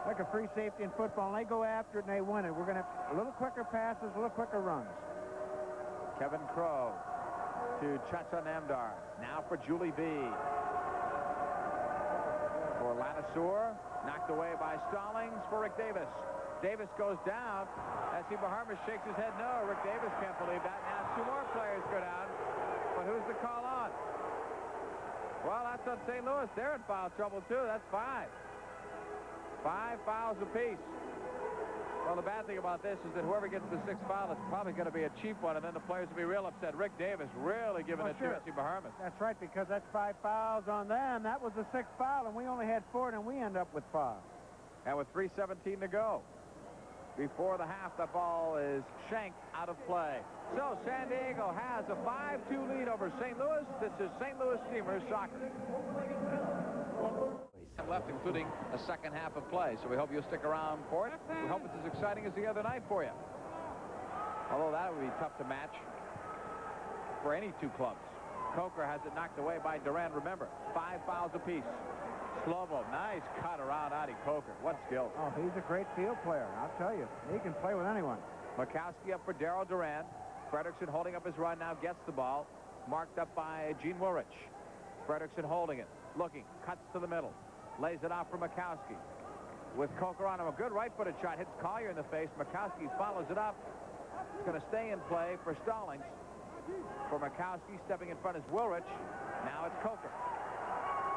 like a free safety in football, and they go after it, and they win it. We're going to have a little quicker passes, a little quicker runs. Kevin Crowe to Chacha Namdar. Now for Julie B. For Ladouceur, knocked away by Stallings for Rick Davis. Davis goes down. S.C. Bahamas shakes his head no. Rick Davis can't believe that. Now 2 more players go down. But who's the call on? Well, that's on St. Louis. They're in foul trouble, too. That's 5. 5 fouls apiece. Well, the bad thing about this is that whoever gets the 6th foul, it's probably going to be a cheap one, and then the players will be real upset. Rick Davis really giving it to S.C. Bahamas. That's right, because that's 5 fouls on them. That was the 6th foul, and we only had 4, and we end up with 5. And with 3:17 to go, before the half, the ball is shanked out of play. So San Diego has a 5-2 lead over St. Louis. This is St. Louis Steamers soccer. Left, including a second half of play, so we hope you'll stick around for it. We hope it's as exciting as the other night for you. Although that would be tough to match for any 2 clubs. Coker has it knocked away by Durand. Remember, 5 fouls apiece. Slovo, nice cut around Adi Coker. What skill. Oh, he's a great field player, I'll tell you. He can play with anyone. Mikowski up for Darryl Durand. Fredrickson holding up his run now, gets the ball. Marked up by Gene Woolrich. Fredrickson holding it, looking, cuts to the middle. Lays it off for Mikowski. With Coker on him, a good right-footed shot. Hits Collier in the face. Mikowski follows it up. It's going to stay in play for Stallings. For Mikowski, stepping in front is Woolrich. Now it's Coker.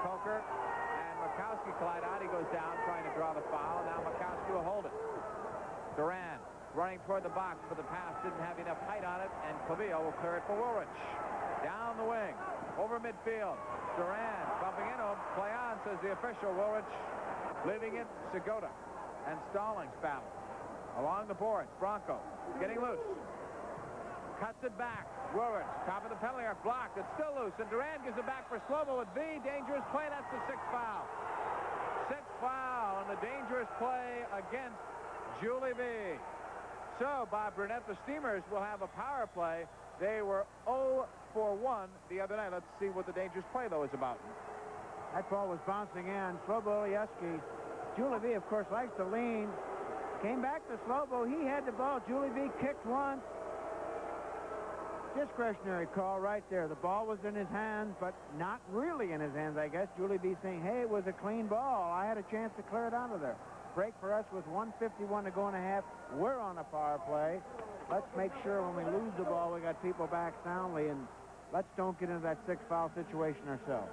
Coker and Mikowski collide out. He goes down trying to draw the foul. Now Mikowski will hold it. Durand running toward the box, but the pass didn't have enough height on it, and Clavillo will clear it for Woolrich. Down the wing. Over midfield. Durand bumping into him. Play on, says the official. Woolrich leaving it. Segota and Stallings battle. Along the boards. Bronco getting loose. Cuts it back. Woolrich, top of the penalty area, blocked. It's still loose, and Durand gives it back for Slovo with V. Dangerous play. That's the 6th foul. 6th foul on the dangerous play against Julie V. So, Bob Burnett, the Steamers will have a power play. They were 0 for 1 the other night. Let's see what the dangerous play, though, is about. That ball was bouncing in. Slobo Olieski. Julie V, of course, likes to lean. Came back to Slobo. He had the ball. Julie V kicked once. Discretionary call right there. The ball was in his hands, but not really in his hands, I guess. Julie V saying, hey, it was a clean ball. I had a chance to clear it out of there. Break for us with 1:51 to go in a half. We're on a power play. Let's make sure when we lose the ball, we got people back soundly, and let's don't get into that 6 foul situation ourselves.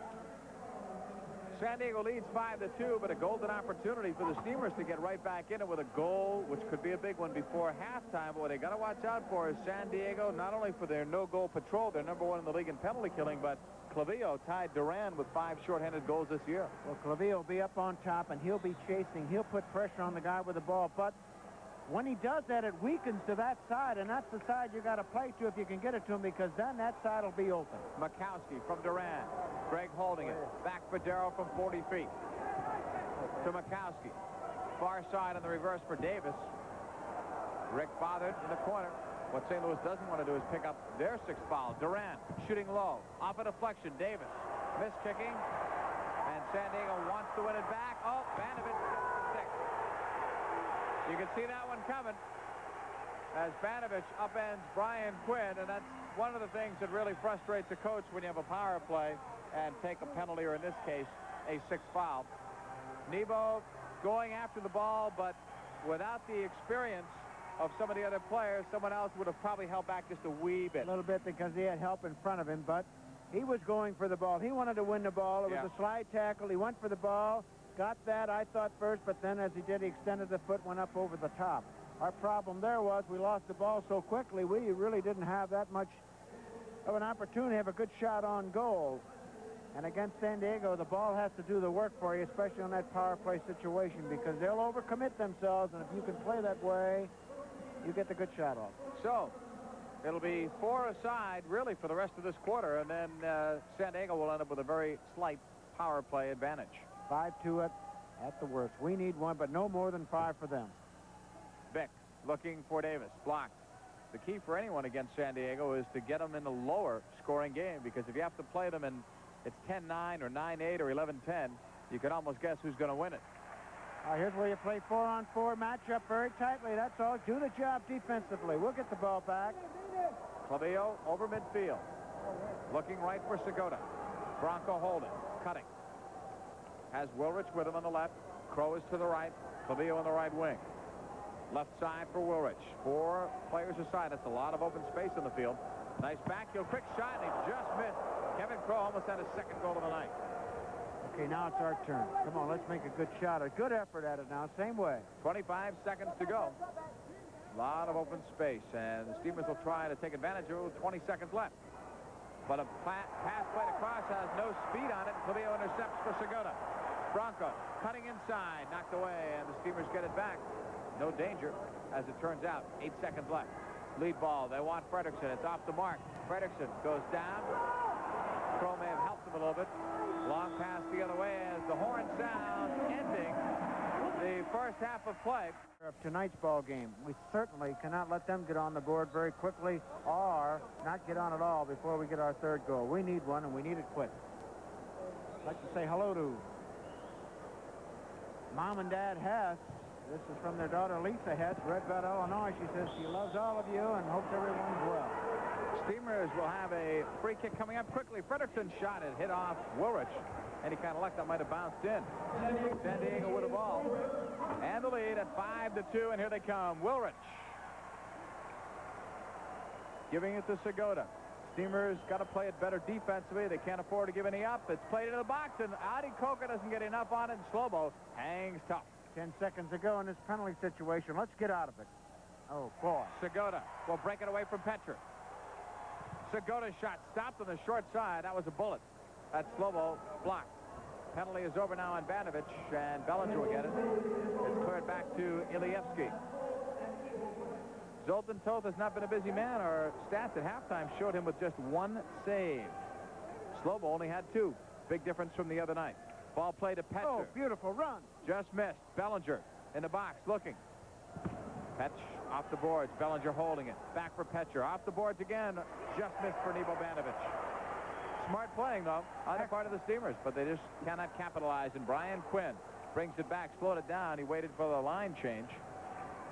San Diego leads 5-2, but a golden opportunity for the Steamers to get right back in it with a goal, which could be a big one before halftime. But what they got to watch out for is San Diego, not only for their no-goal patrol, they're number 1 in the league in penalty killing, but Clavillo tied Durand with 5 shorthanded goals this year. Well, Clavillo will be up on top, and he'll be chasing. He'll put pressure on the guy with the ball, but when he does that, it weakens to that side, and that's the side you got to play to if you can get it to him, because then that side will be open. Mikowski from Durand. Greg holding it. Back for Darryl from 40 feet. To Mikowski. Far side on the reverse for Davis. Rick bothered in the corner. What St. Louis doesn't want to do is pick up their 6th foul. Durand shooting low. Off a deflection. Davis. Miss kicking. And San Diego wants to win it back. Oh, Banovich. You can see that one coming as Banovich upends Brian Quinn, and that's one of the things that really frustrates a coach when you have a power play and take a penalty, or in this case, a 6th foul. Nebo going after the ball, but without the experience of some of the other players, someone else would have probably held back just a wee bit. A little bit because he had help in front of him, but he was going for the ball. He wanted to win the ball. It was a slide tackle. He went for the ball, got that, I thought, first, but then as he did, he extended the foot, went up over the top. Our problem there was we lost the ball so quickly, we really didn't have that much of an opportunity to have a good shot on goal. And against San Diego, the ball has to do the work for you, especially on that power play situation, because they'll overcommit themselves, and if you can play that way, you get the good shot off. So it'll be 4 aside, really, for the rest of this quarter, and then San Diego will end up with a very slight power play advantage. 5-2 at the worst. We need one, but no more than 5 for them. Vick looking for Davis. Blocked. The key for anyone against San Diego is to get them in a lower scoring game, because if you have to play them in it's 10-9 or 9-8 or 11-10, you can almost guess who's going to win it. Here's where you play 4-on-4 matchup very tightly. That's all. Do the job defensively. We'll get the ball back. Clavillo over midfield. Looking right for Segota. Bronco holding. Cutting. Has Wilrich with him on the left. Crow is to the right. Clavillo on the right wing. Left side for Wilrich. 4 players aside. That's a lot of open space in the field. Nice backheel. Quick shot, and he just missed. Kevin Crow almost had his second goal of the night. Okay, now it's our turn. Come on, let's make a good shot. A good effort at it now. Same way. 25 seconds to go. A lot of open space, and the Steamers will try to take advantage of it with 20 seconds left. But a pass played across has no speed on it, and Clavillo intercepts for Segota. Bronco cutting inside, knocked away, and the Steamers get it back. No danger, as it turns out. 8 seconds left. Lead ball. They want Fredrickson. It's off the mark. Fredrickson goes down. Crow may have helped him a little bit. Long pass the other way as the horn sounds, ending the first half of play. Of tonight's ball game, we certainly cannot let them get on the board very quickly or not get on at all before we get our third goal. We need one, and we need it quick. I'd like to say hello to Mom and Dad Hess. This is from their daughter Lisa Hess, Red Bud, Illinois. She says she loves all of you and hopes everyone's well. Steamers will have a free kick coming up quickly. Fredrickson shot it, hit off Wilrich. Any kind of luck, that might have bounced in. San Diego with the ball. And the lead at 5-2, and here they come. Wilrich giving it to Segota. Steamers got to play it better defensively. They can't afford to give any up. It's played into the box, and Adi Coca doesn't get enough on it, and Slobo hangs tough. 10 seconds to go in this penalty situation. Let's get out of it. Oh, boy. Segota will break it away from Petcher. Segota's shot stopped on the short side. That was a bullet. That's Slobo blocked. Penalty is over now on Banovich, and Bellinger will get it. It's cleared back to Ilievsky. Zoltan Toth has not been a busy man. Our stats at halftime showed him with just 1 save. Slobo only had 2. Big difference from the other night. Ball played to Petcher. Oh, beautiful run. Just missed. Bellinger in the box looking. Petch off the boards. Bellinger holding it. Back for Petcher. Off the boards again. Just missed for Nebo Banovich. Smart playing, though, on the part of the Steamers, but they just cannot capitalize. And Brian Quinn brings it back, slowed it down. He waited for the line change.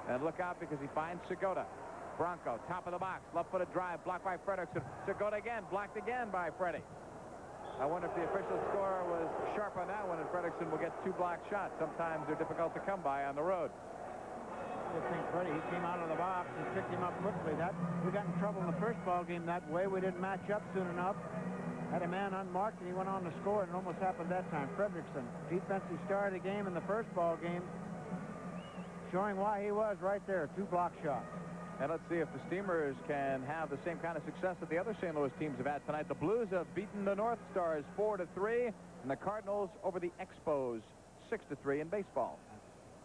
And look out because he finds Segota. Bronco, top of the box. Left-footed drive, blocked by Fredrickson. Segota again, blocked again by Freddie. I wonder if the official score was sharp on that one, and Fredrickson will get 2 blocked shots. Sometimes they're difficult to come by on the road. I think Freddie, he came out of the box and picked him up quickly. We got in trouble in the first ball game that way. We didn't match up soon enough. Had a man unmarked, and he went on to score, and it almost happened that time. Fredrickson, defensive star of the game in the first ball game, showing why he was right there. 2 block shots. And let's see if the Steamers can have the same kind of success that the other St. Louis teams have had tonight. The Blues have beaten the North Stars 4-3, and the Cardinals over the Expos 6-3 in baseball.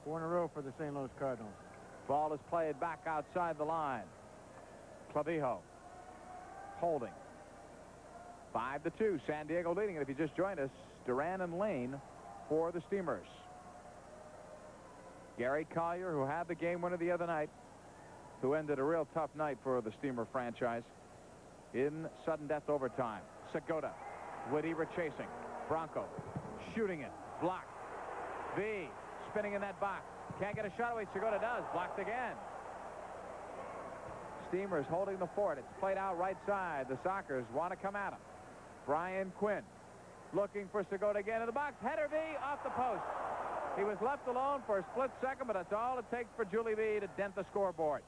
4 in a row for the St. Louis Cardinals. Ball is played back outside the line. Clavijo holding. 5-2. San Diego leading. And if you just joined us, Duran and Lane for the Steamers. Gary Collier, who had the game winner the other night, who ended a real tough night for the Steamer franchise in sudden death overtime. Segota, Whittier chasing. Bronco shooting it. Blocked. V spinning in that box. Can't get a shot away. Segota does. Blocked again. Steamers holding the fort. It's played out right side. The Sockers want to come at him. Brian Quinn looking for Segota again in the box. Header V off the post. He was left alone for a split second, but that's all it takes for Julie V to dent the scoreboard.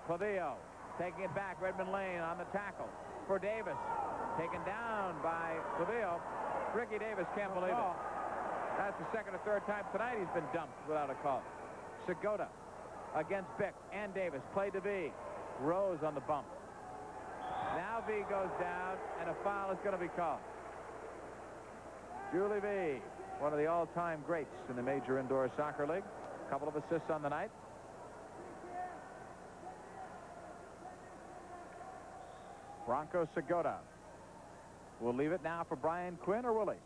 Clavillo taking it back. Redmond Lane on the tackle for Davis. Taken down by Clavillo. Ricky Davis can't believe it. That's the second or third time tonight he's been dumped without a call. Segota against Bick and Davis. Play to V. Rose on the bump. Now V goes down, and a foul is going to be called. Julie V, one of the all-time greats in the Major Indoor Soccer League. A couple of assists on the night. Bronco Segota will leave it now for Brian Quinn, or will he?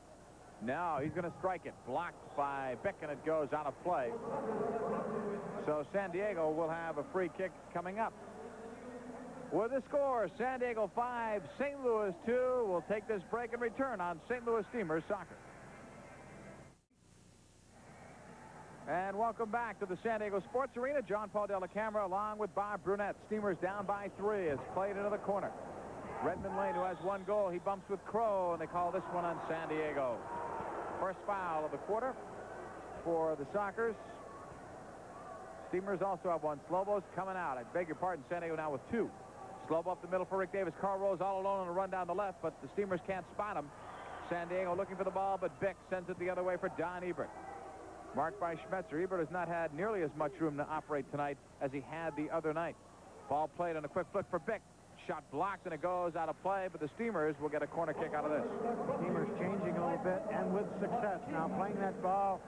No, he's going to strike it. Blocked by Bick, and it goes out of play. So San Diego will have a free kick coming up. With the score, San Diego 5, St. Louis 2. We'll take this break and return on St. Louis Steamers Soccer. And welcome back to the San Diego Sports Arena. John Paul Della Camera along with Bob Brunette. Steamers down by 3. It's played into the corner. Redmond Lane, who has 1 goal, he bumps with Crow, and they call this one on San Diego. First foul of the quarter for the Sockers. Steamers also have 1. Slobo's coming out. I beg your pardon, San Diego now with 2. Slobo up the middle for Rick Davis. Carl Rose all alone on a run down the left, but the Steamers can't spot him. San Diego looking for the ball, but Bick sends it the other way for Don Ebert. Marked by Schmetzer. Ebert has not had nearly as much room to operate tonight as he had the other night. Ball played on a quick flick for Bick. Shot blocked, and it goes out of play, but the Steamers will get a corner kick out of this. Steamers changing a little bit, and with success. Now playing that ball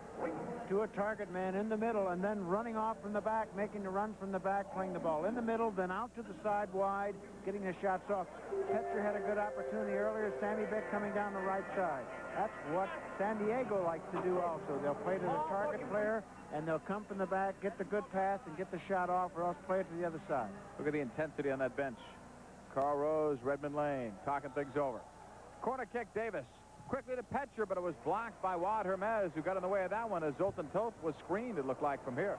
to a target man in the middle, and then running off from the back, making the run from the back, playing the ball in the middle, then out to the side wide, getting the shots off. Petcher had a good opportunity earlier. Sammy Bick coming down the right side. That's what San Diego likes to do also. They'll play to the target player, and they'll come from the back, get the good pass, and get the shot off, or else play it to the other side. Look at the intensity on that bench. Carl Rose, Redmond Lane, talking things over. Corner kick, Davis. Quickly to Petcher, but it was blocked by Wad Hermes, who got in the way of that one as Zoltan Toth was screened, it looked like, from here.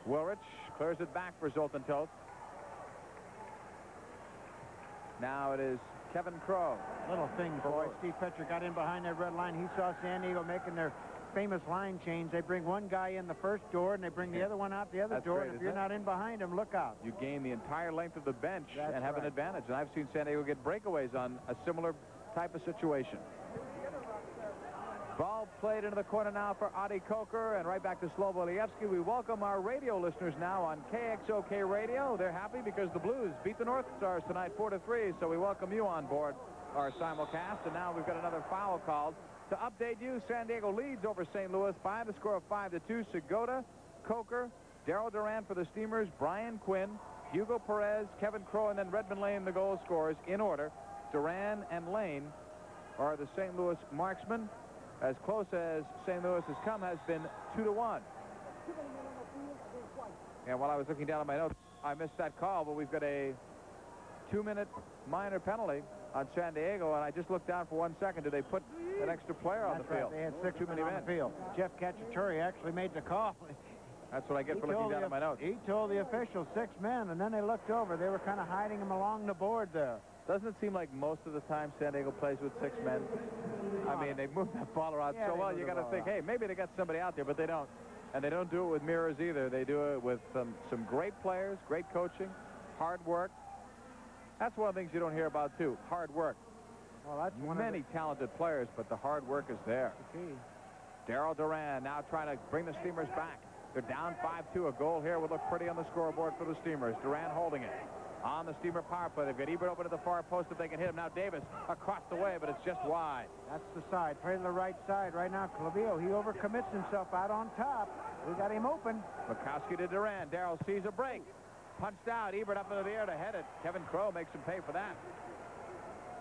Wilrich clears it back for Zoltan Toth. Now it is Kevin Crow. Little thing, boy. Steve Petcher got in behind that red line. He saw San Diego making their famous line change. They bring one guy in the first door, and they bring the other one out the other door. Great, and if you're not in behind him, look out. You gain the entire length of the bench and have an advantage. And I've seen San Diego get breakaways on a similar type of situation. Ball played into the corner now for Adi Coker, and right back to Slobo Lievsky. We welcome our radio listeners now on KXOK Radio. They're happy because the Blues beat the North Stars tonight 4-3, so we welcome you on board our simulcast. And now we've got another foul called. To update you, San Diego leads over St. Louis by the score of 5-2. Segota, Coker, Darryl Duran for the Steamers, Brian Quinn, Hugo Perez, Kevin Crow, and then Redmond Lane, the goal scorers in order. Duran and Lane are the St. Louis marksmen. As close as St. Louis has come has been 2-1. And while I was looking down at my notes, I missed that call, but we've got a 2-minute minor penalty on San Diego, and I just looked down for 1 second. Did they put an extra player on the field? They had 6 too many men on the field. Jeff Cacciatore actually made the call. That's what I get for looking down at my notes. He told the officials 6 men, and then they looked over. They were kind of hiding them along the board there. Doesn't it seem like most of the time San Diego plays with 6 men? I mean, they move that ball around so well, you got to think, hey, maybe they got somebody out there, but they don't. And they don't do it with mirrors either. They do it with some great players, great coaching, hard work. That's one of the things you don't hear about, too, hard work. Well, that's many talented players, but the hard work is there. Darryl Duran now trying to bring the Steamers back. They're down 5-2. A goal here would look pretty on the scoreboard for the Steamers. Duran holding it. On the Steamer power play, they've got Ebert open to the far post if they can hit him. Now Davis across the way, but it's just wide. That's the side. Play to the right side. Right now, Clavillo, he overcommits himself out on top. We got him open. Bukowski to Duran. Darryl sees a break. Punched out. Ebert up into the air to head it. Kevin Crow makes him pay for that.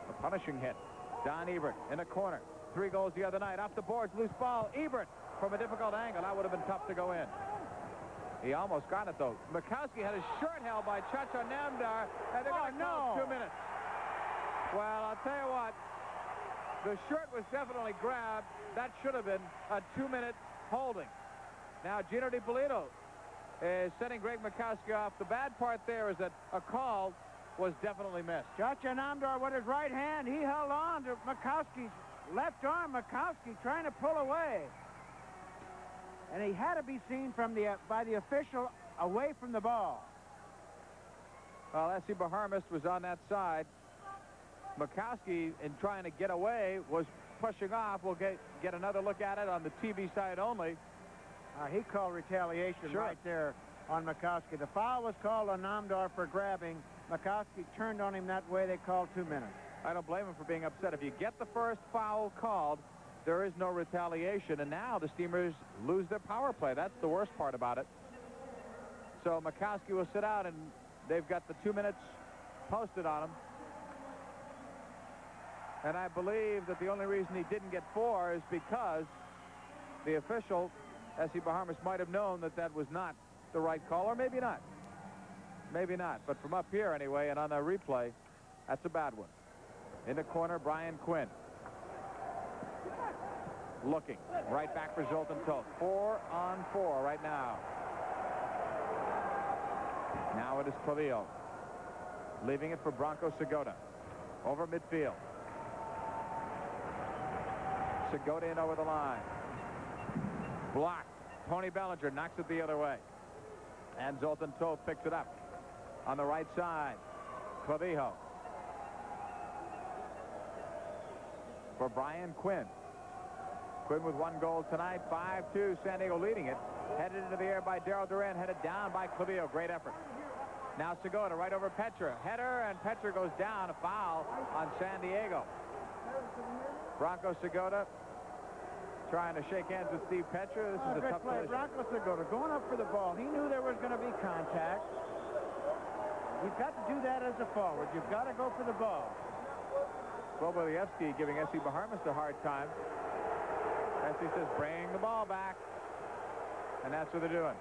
A punishing hit. Don Ebert in the corner. 3 goals the other night. Off the boards. Loose ball. Ebert from a difficult angle. That would have been tough to go in. He almost got it, though. Bukowski had his shirt held by Chacha Namdar, and they're going to call 2 minutes. Well, I'll tell you what. The shirt was definitely grabbed. That should have been a 2-minute holding. Now, Gino DiPolito is sending Greg Bukowski off. The bad part there is that a call was definitely missed. Chacha Namdar with his right hand, he held on to Bukowski's left arm. Bukowski trying to pull away. and he had to be seen from by the official away from the ball. Well, S.C. Baharmist was on that side. Mikowski, in trying to get away, was pushing off. We'll get another look at it on the TV side only. He called retaliation right there on Mikowski. The foul was called on Namdar for grabbing. Mikowski turned on him that way. They called 2 minutes. I don't blame him for being upset. If you get the first foul called, there is no retaliation, and now the Steamers lose their power play. That's the worst part about it. So Mikowski will sit out, and they've got the 2 minutes posted on him. And I believe that the only reason he didn't get 4 is because the official, S.C. Baharmist, might have known that that was not the right call, or maybe not. Maybe not. But from up here anyway, and on the replay, that's a bad one. In the corner, Brian Quinn. Looking. Right back for Zoltan Toth. 4 on 4 right now. Now it is Clavillo. Leaving it for Bronco Segota. Over midfield. Segota in over the line. Blocked. Tony Bellinger knocks it the other way. And Zoltan Toth picks it up. On the right side, Clavijo. For Brian Quinn. Quinn with 1 goal tonight. 5-2, San Diego leading it. Headed into the air by Darryl Duran. Headed down by Clavillo. Great effort. Now Segota right over Petra. Header, and Petra goes down. A foul on San Diego. Bronco Segota trying to shake hands with Steve Petra. This is a tough play. Bronco Segota going up for the ball. He knew there was going to be contact. You've got to do that as a forward. You've got to go for the ball. Slobolyevsky giving S.C. Baharmist a hard time. S.C. says, bring the ball back. And that's what they're doing.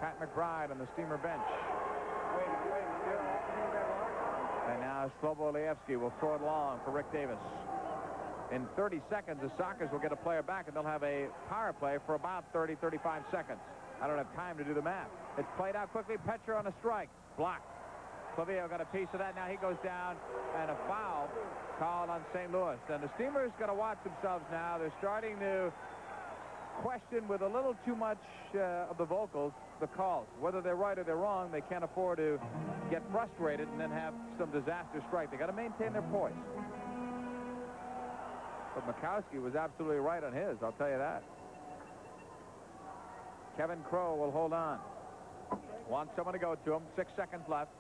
Pat McBride on the Steamer bench. And now Slobolyevsky will throw it long for Rick Davis. In 30 seconds, the Sockers will get a player back, and they'll have a power play for about 30, 35 seconds. I don't have time to do the math. It's played out quickly. Petra on a strike. Blocked. Clavillo got a piece of that. Now he goes down, and a foul called on St. Louis. And the Steamers got to watch themselves now. They're starting to question with a little too much of the vocals the calls. Whether they're right or they're wrong, they can't afford to get frustrated and then have some disaster strike. They got to maintain their poise. But Mikowski was absolutely right on his, I'll tell you that. Kevin Crowe will hold on. Wants someone to go to him. 6 seconds left.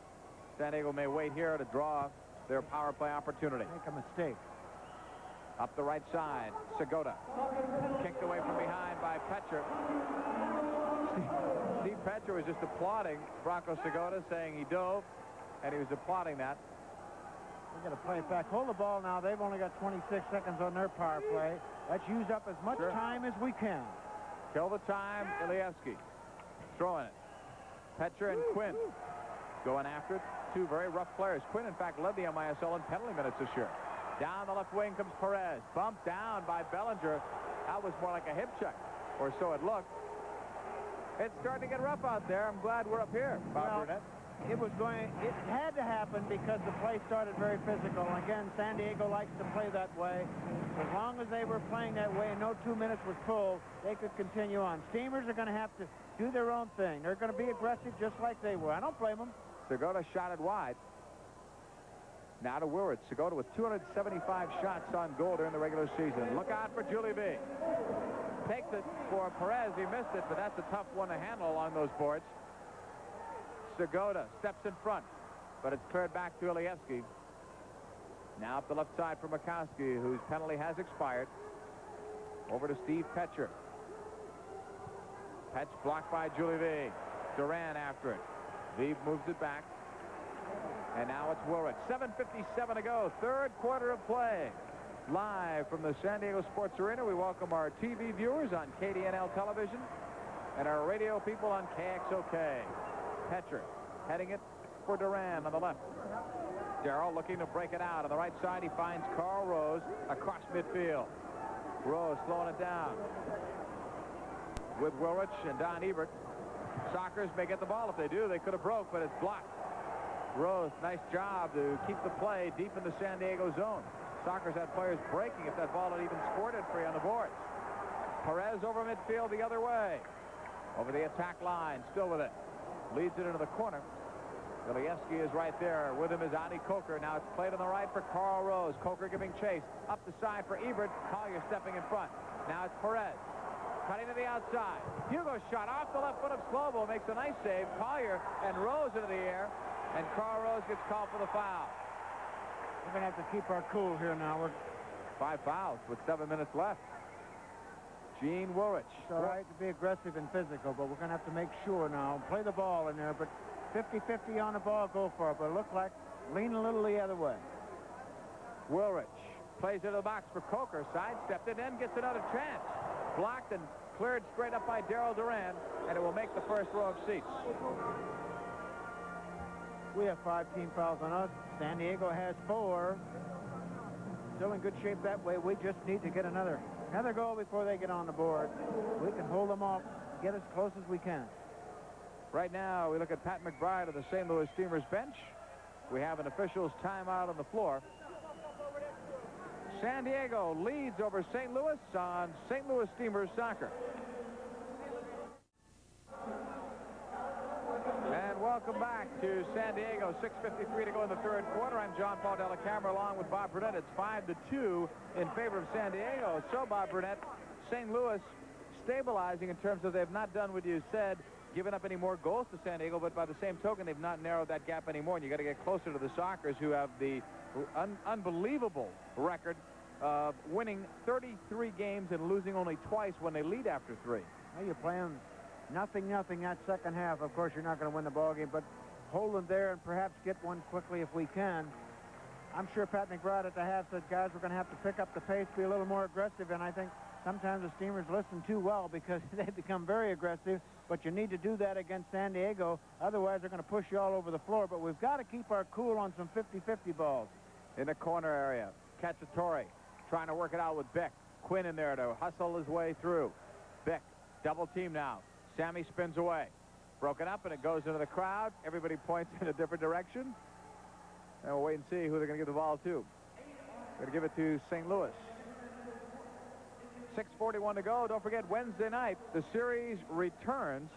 San Diego may wait here to draw their power play opportunity. Make a mistake. Up the right side, Segota. Kicked away from behind by Petra. Steve Petra was just applauding Bronco Segota, saying he dove, and he was applauding that. We're going to play it back. Hold the ball now. They've only got 26 seconds on their power play. Let's use up as much time as we can. Kill the time, Ilievsky. Throwing it. Petra and Quinn going after it. 2 very rough players. Quinn, in fact, led the MISL in penalty minutes this year. Down the left wing comes Perez. Bumped down by Bellinger. That was more like a hip check, or so it looked. It's starting to get rough out there. I'm glad we're up here, Bob Burnett. It had to happen because the play started very physical. Again, San Diego likes to play that way. As long as they were playing that way and no 2 minutes was pulled, they could continue on. Steamers are going to have to do their own thing. They're going to be aggressive just like they were. I don't blame them. Segota shot it wide. Now to Willard. Segota with 275 shots on goal during the regular season. Look out for Julie B. Takes it for Perez. He missed it, but that's a tough one to handle along those boards. Segota steps in front, but it's cleared back to Ilievsky. Now up the left side for Mikowski, whose penalty has expired. Over to Steve Petra. Petch blocked by Julie V. Duran after it. V moves it back. And now it's Woolrich. 7:57 to go. Third quarter of play. Live from the San Diego Sports Arena, we welcome our TV viewers on KDNL television and our radio people on KXOK. Petra heading it for Duran on the left. Darryl looking to break it out. On the right side, he finds Carl Rose across midfield. Rose slowing it down. With Woolrich and Don Ebert. Sockers may get the ball. If they do, they could have broke, but it's blocked. Rose, nice job to keep the play deep in the San Diego zone. Sockers had players breaking if that ball had even squirted free on the boards. Perez over midfield the other way. Over the attack line, still with it. Leads it into the corner. Ilieski is right there. With him is Adi Coker. Now it's played on the right for Carl Rose. Coker giving chase. Up the side for Ebert. Collier stepping in front. Now it's Perez. Cutting to the outside. Hugo shot off the left foot of Slovo. Makes a nice save. Collier and Rose into the air. And Carl Rose gets called for the foul. We're going to have to keep our cool here now. We're 5 fouls with 7 minutes left. Gene Woolrich. It's all right to be aggressive and physical, but we're going to have to make sure now. Play the ball in there, but 50-50 on the ball, go for it. But it looked like lean a little the other way. Woolrich plays into the box for Coker. Sidestepped it, then gets another chance. Blocked and cleared straight up by Darryl Duran, and it will make the first row of seats. We have 5 team fouls on us. San Diego has 4. Still in good shape that way. We just need to get another goal before they get on the board. We can hold them off, get as close as we can. Right now, we look at Pat McBride of the St. Louis Steamers bench. We have an official's timeout on the floor. San Diego leads over St. Louis on St. Louis Steamers soccer. And welcome back to San Diego. 6:53 to go in the third quarter. I'm John Paul Della Camera along with Bob Burnett. It's 5-2 in favor of San Diego. So, Bob Burnett, St. Louis stabilizing in terms of they've not done what you said, given up any more goals to San Diego, but by the same token, they've not narrowed that gap anymore. And you got to get closer to the Sockers, who have the unbelievable record of winning 33 games and losing only twice when they lead after 3. Well, you're playing nothing that second half. Of course, you're not going to win the ball game, but hold them there and perhaps get one quickly if we can. I'm sure Pat McBride at the half said, guys, we're going to have to pick up the pace, be a little more aggressive, and I think sometimes the Steamers listen too well because they become very aggressive, but you need to do that against San Diego. Otherwise, they're going to push you all over the floor, but we've got to keep our cool on some 50-50 balls. In the corner area, Cacciatore trying to work it out with Beck. Quinn in there to hustle his way through. Beck, double team now. Sammy spins away. Broken up, and it goes into the crowd. Everybody points in a different direction. And we'll wait and see who they're going to give the ball to. Going to give it to St. Louis. 6:41 to go. Don't forget, Wednesday night, the series returns,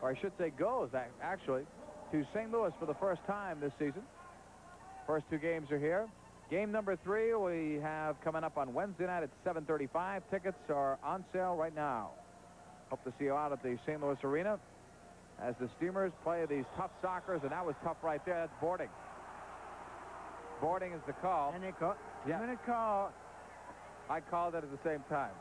or I should say goes, actually, to St. Louis for the first time this season. First 2 games are here. Game number 3 we have coming up on Wednesday night at 7:35. Tickets are on sale right now. Hope to see you out at the St. Louis Arena as the Steamers play these tough Sockers, and that was tough right there. That's boarding. Boarding is the call. And they call, 2-minute call. I called it at the same time.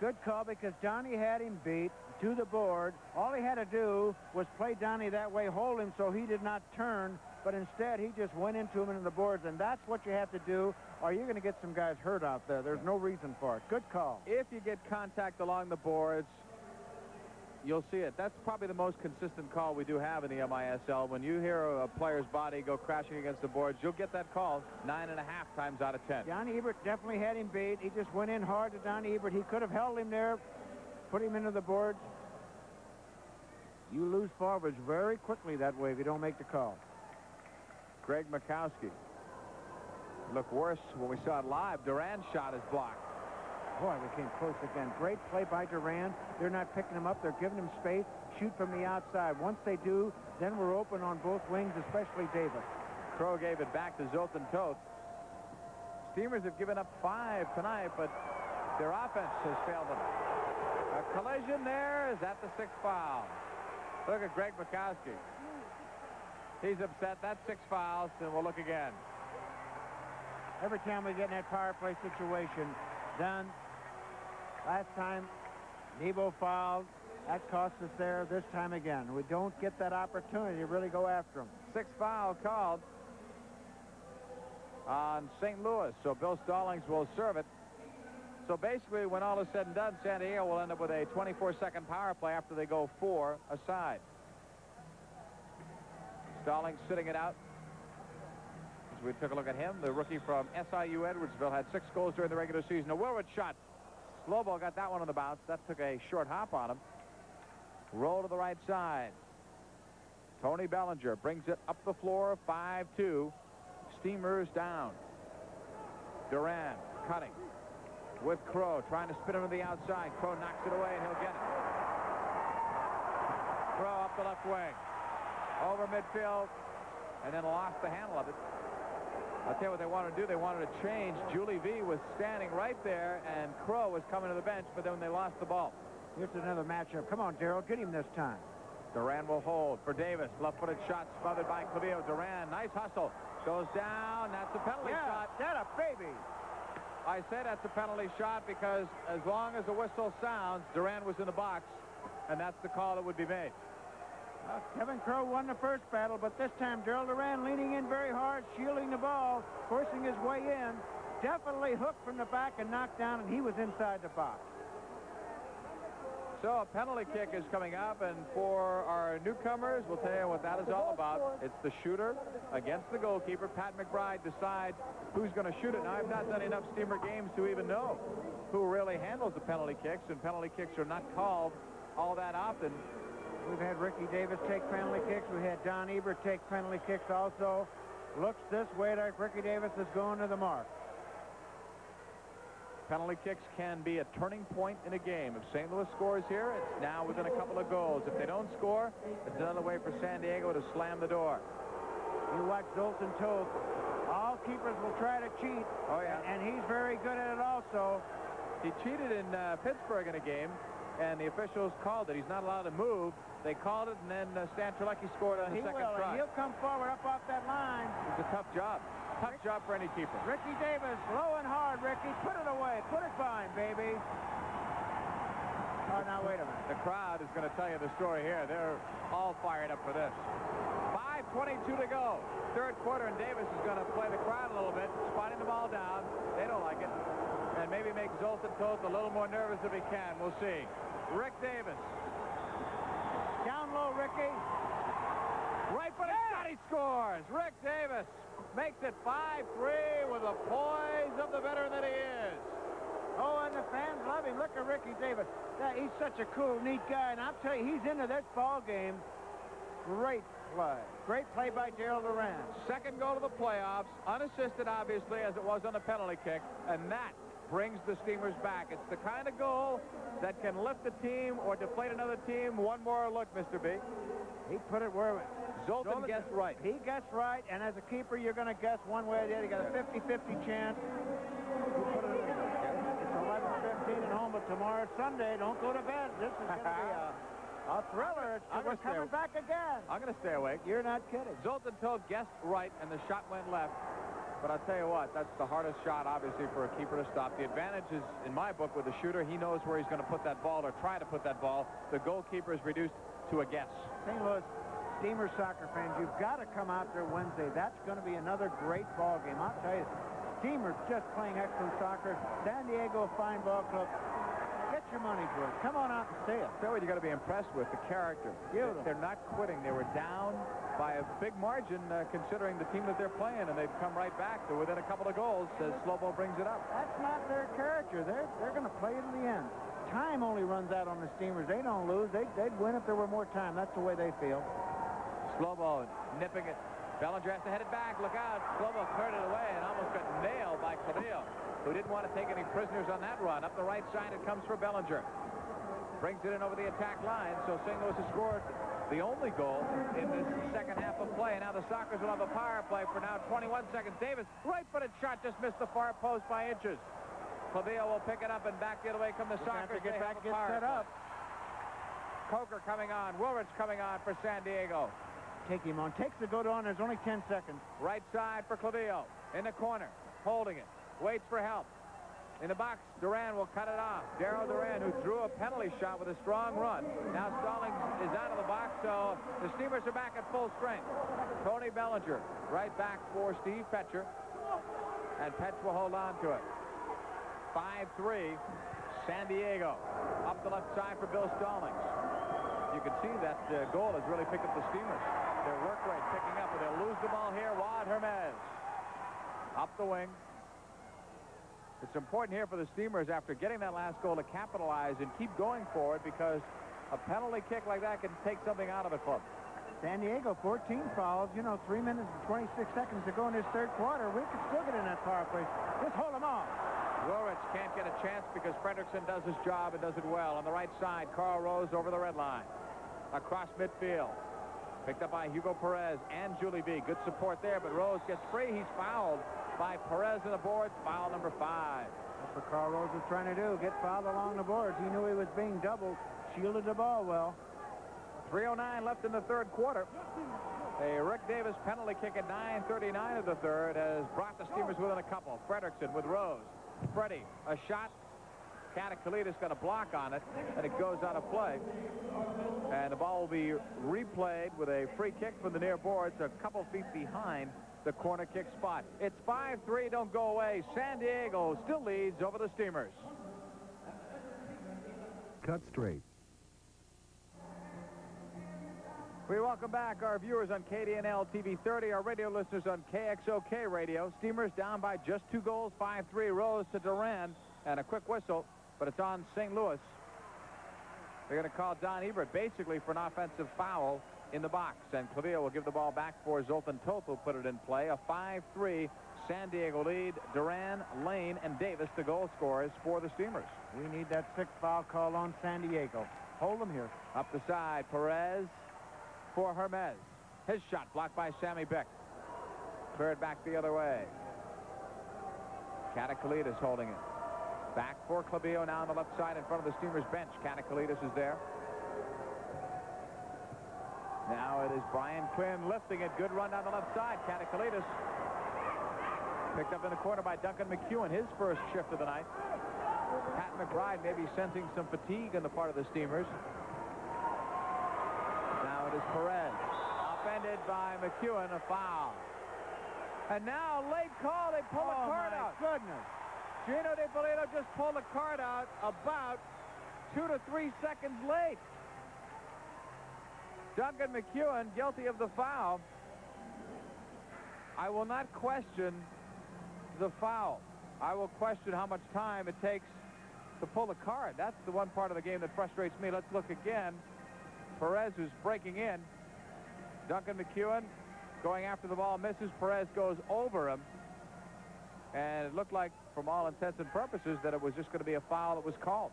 Good call because Donnie had him beat to the board. All he had to do was play Donnie that way, hold him so he did not turn, but instead he just went into him into the boards, and that's what you have to do, or you're going to get some guys hurt out there. There's no reason for it. Good call. If you get contact along the boards, you'll see it. That's probably the most consistent call we do have in the MISL. When you hear a player's body go crashing against the boards, you'll get that call 9.5 times out of 10. Johnny Ebert definitely had him beat. He just went in hard to Johnny Ebert. He could have held him there, put him into the boards. You lose forwards very quickly that way if you don't make the call. Greg Mikowski looked worse when we saw it live. Duran's shot is blocked. Boy, we came close again. Great play by Duran. They're not picking him up. They're giving him space. Shoot from the outside. Once they do, then we're open on both wings, especially Davis. Crow gave it back to Zoltan Toth. Steamers have given up 5 tonight, but their offense has failed them. A collision there. Is that the 6th foul? Look at Greg Mikowski. He's upset. That's 6 fouls, and we'll look again. Every time we get in that power play situation, done. Last time, Nebo fouled. That cost us there this time again. We don't get that opportunity to really go after him. 6th foul called on St. Louis, so Bill Stallings will serve it. So basically, when all is said and done, San Diego will end up with a 24-second power play after they go 4 aside. Stallings sitting it out. As we took a look at him, the rookie from SIU Edwardsville had 6 goals during the regular season. A Willard shot. Slobo got that one on the bounce. That took a short hop on him. Roll to the right side. Tony Bellinger brings it up the floor, 5-2. Steamers down. Duran cutting with Crow, trying to spin him to the outside. Crow knocks it away, and he'll get it. Crow up the left wing. Over midfield, and then lost the handle of it. I'll tell you what they wanted to do. They wanted to change. Julie V was standing right there, and Crow was coming to the bench, but then they lost the ball. Here's another matchup. Come on, Darrell, get him this time. Duran will hold for Davis. Left-footed shot smothered by Clavillo. Duran, nice hustle. Goes down. That's a penalty shot. That a baby. I say that's a penalty shot because as long as the whistle sounds, Duran was in the box, and that's the call that would be made. Kevin Crow won the first battle, but this time Darrell Duran leaning in very hard, shielding the ball, forcing his way in. Definitely hooked from the back and knocked down, and he was inside the box. So a penalty kick is coming up, and for our newcomers, we'll tell you what that is all about. It's the shooter against the goalkeeper. Pat McBride decides who's going to shoot it. Now, I've not done enough Steamer games to even know who really handles the penalty kicks, and penalty kicks are not called all that often. We've had Ricky Davis take penalty kicks. We had Don Ebert take penalty kicks also. Looks this way like Ricky Davis is going to the mark. Penalty kicks can be a turning point in a game. If St. Louis scores here, it's now within a couple of goals. If they don't score, it's another way for San Diego to slam the door. You watch Zoltan Toth. All keepers will try to cheat. Oh, yeah. And he's very good at it also. He cheated in Pittsburgh in a game, and the officials called it. He's not allowed to move. They called it, and then Stan Terlecki scored on the second try. He'll come forward up off that line. It's a tough job. Tough job for any keeper. Ricky Davis, low and hard, Ricky. Put it away. Put it by him, baby. Oh, now, wait a minute. The crowd is going to tell you the story here. They're all fired up for this. 5:22 to go. Third quarter, and Davis is going to play the crowd a little bit, spotting the ball down. They don't like it. And maybe make Zoltan Toth a little more nervous if he can. We'll see. Rick Davis. Down low, Ricky. Right for the shot, he scores. Rick Davis makes it 5-3 with the poise of the veteran that he is. Oh, and the fans love him. Look at Ricky Davis. He's such a cool, neat guy, and I'll tell you, he's into this ball game. Great play. Great play by Darrell Duran. Second goal of the playoffs, unassisted, obviously, as it was on the penalty kick, and that brings the Steamers back. It's the kind of goal that can lift a team or deflate another team. One more look, Mr. B. He put it where Zoltan guessed right. He guessed right, and as a keeper, you're going to guess one way or the other. You got a 50-50 chance. It's 11:15 at home, but tomorrow's Sunday. Don't go to bed. This is going to be a thriller. We're coming back again. I'm going to stay awake. You're not kidding. Zoltan Toth guessed right, and the shot went left. But I'll tell you what, that's the hardest shot, obviously, for a keeper to stop. The advantage is, in my book, with the shooter, he knows where he's going to put that ball or try to put that ball. The goalkeeper is reduced to a guess. St. Louis Steamer soccer fans, you've got to come out there Wednesday. That's going to be another great ball game. I'll tell you, Steamers just playing excellent soccer. San Diego, fine ball club. Get your money's worth. Come on out and see it. That's what you got to be impressed with, the character. Beautiful. They're not quitting. They were down by a big margin, considering the team that they're playing, and they've come right back. They're within a couple of goals as Slobo brings it up. That's not their character. They're going to play it to the end. Time only runs out on the Steamers. They don't lose. They'd win if there were more time. That's the way they feel. Slobo nipping it. Bellinger has to head it back. Look out. Slobo cleared it away and almost got nailed by Clavillo, who didn't want to take any prisoners on that run. Up the right side, it comes for Bellinger. Brings it in over the attack line, so St. Louis has scored the only goal in this second half of play. Now the Sockers will have a power play for now 21 seconds. Davis, right-footed shot, just missed the far post by inches. Clavillo will pick it up, and back the other way come the Sockers. Get back, get set up. Coker coming on. Woolridge coming on for San Diego. Take him on. Takes the go on. There's only 10 seconds. Right side for Clavillo. In the corner. Holding it. Waits for help. In the box, Duran will cut it off. Darrell Duran, who drew a penalty shot with a strong run. Now Stallings is out of the box, so the Steamers are back at full strength. Tony Bellinger right back for Steve Petcher. And Petch will hold on to it. 5-3, San Diego. Up the left side for Bill Stallings. You can see that goal has really picked up the Steamers. Their work rate picking up, but they'll lose the ball here. Rod Hermes. Up the wing. It's important here for the Steamers, after getting that last goal, to capitalize and keep going forward, because a penalty kick like that can take something out of the club. San Diego, 14 fouls. You know, 3 minutes and 26 seconds to go in this third quarter. We could still get in that power play. Just hold them off. Woolrich can't get a chance because Fredrickson does his job and does it well. On the right side, Carl Rose over the red line. Across midfield. Picked up by Hugo Perez and Julie B. Good support there, but Rose gets free. He's fouled by Perez on the boards. Foul number 5. That's what Carl Rose was trying to do, get fouled along the boards. He knew he was being doubled, shielded the ball well. 3:09 left in the third quarter. A Rick Davis penalty kick at 9:39 of the third has brought the Steamers within a couple. Fredrickson with Rose. Freddie, a shot. Katakalitis got a block on it, and it goes out of play. And the ball will be replayed with a free kick from the near boards, a couple feet behind the corner kick spot. It's 5-3, don't go away. San Diego still leads over the Steamers. Cut straight. We welcome back our viewers on KDNL TV 30, our radio listeners on KXOK radio. Steamers down by just 2 goals, 5-3. Rose to Duran, and a quick whistle, but it's on St. Louis. They're going to call Don Ebert basically for an offensive foul in the box, and Clavier will give the ball back for Zoltan Toth, who put it in play. A 5-3 San Diego lead. Duran, Lane, and Davis, the goal scorers for the Steamers. We need that 6th foul call on San Diego. Hold them here. Up the side, Perez for Hermes. His shot blocked by Sammy Beck. Cleared back the other way. Katakalitis holding it. Back for Clavier now on the left side in front of the Steamers bench. Katakalitis is there. Now it is Brian Quinn lifting it. Good run down the left side. Katakalitis picked up in the corner by Duncan McEwen, his first shift of the night. Pat McBride maybe sensing some fatigue on the part of the Steamers. Now it is Perez. Upended by McEwen, a foul. And now late call. They pull the card out. Goodness. Gino DiPolito just pulled the card out about 2 to 3 seconds late. Duncan McEwen guilty of the foul. I will not question the foul. I will question how much time it takes to pull the card. That's the one part of the game that frustrates me. Let's look again. Perez is breaking in. Duncan McEwen going after the ball, misses. Perez goes over him. And it looked like, from all intents and purposes, that it was just going to be a foul that was called.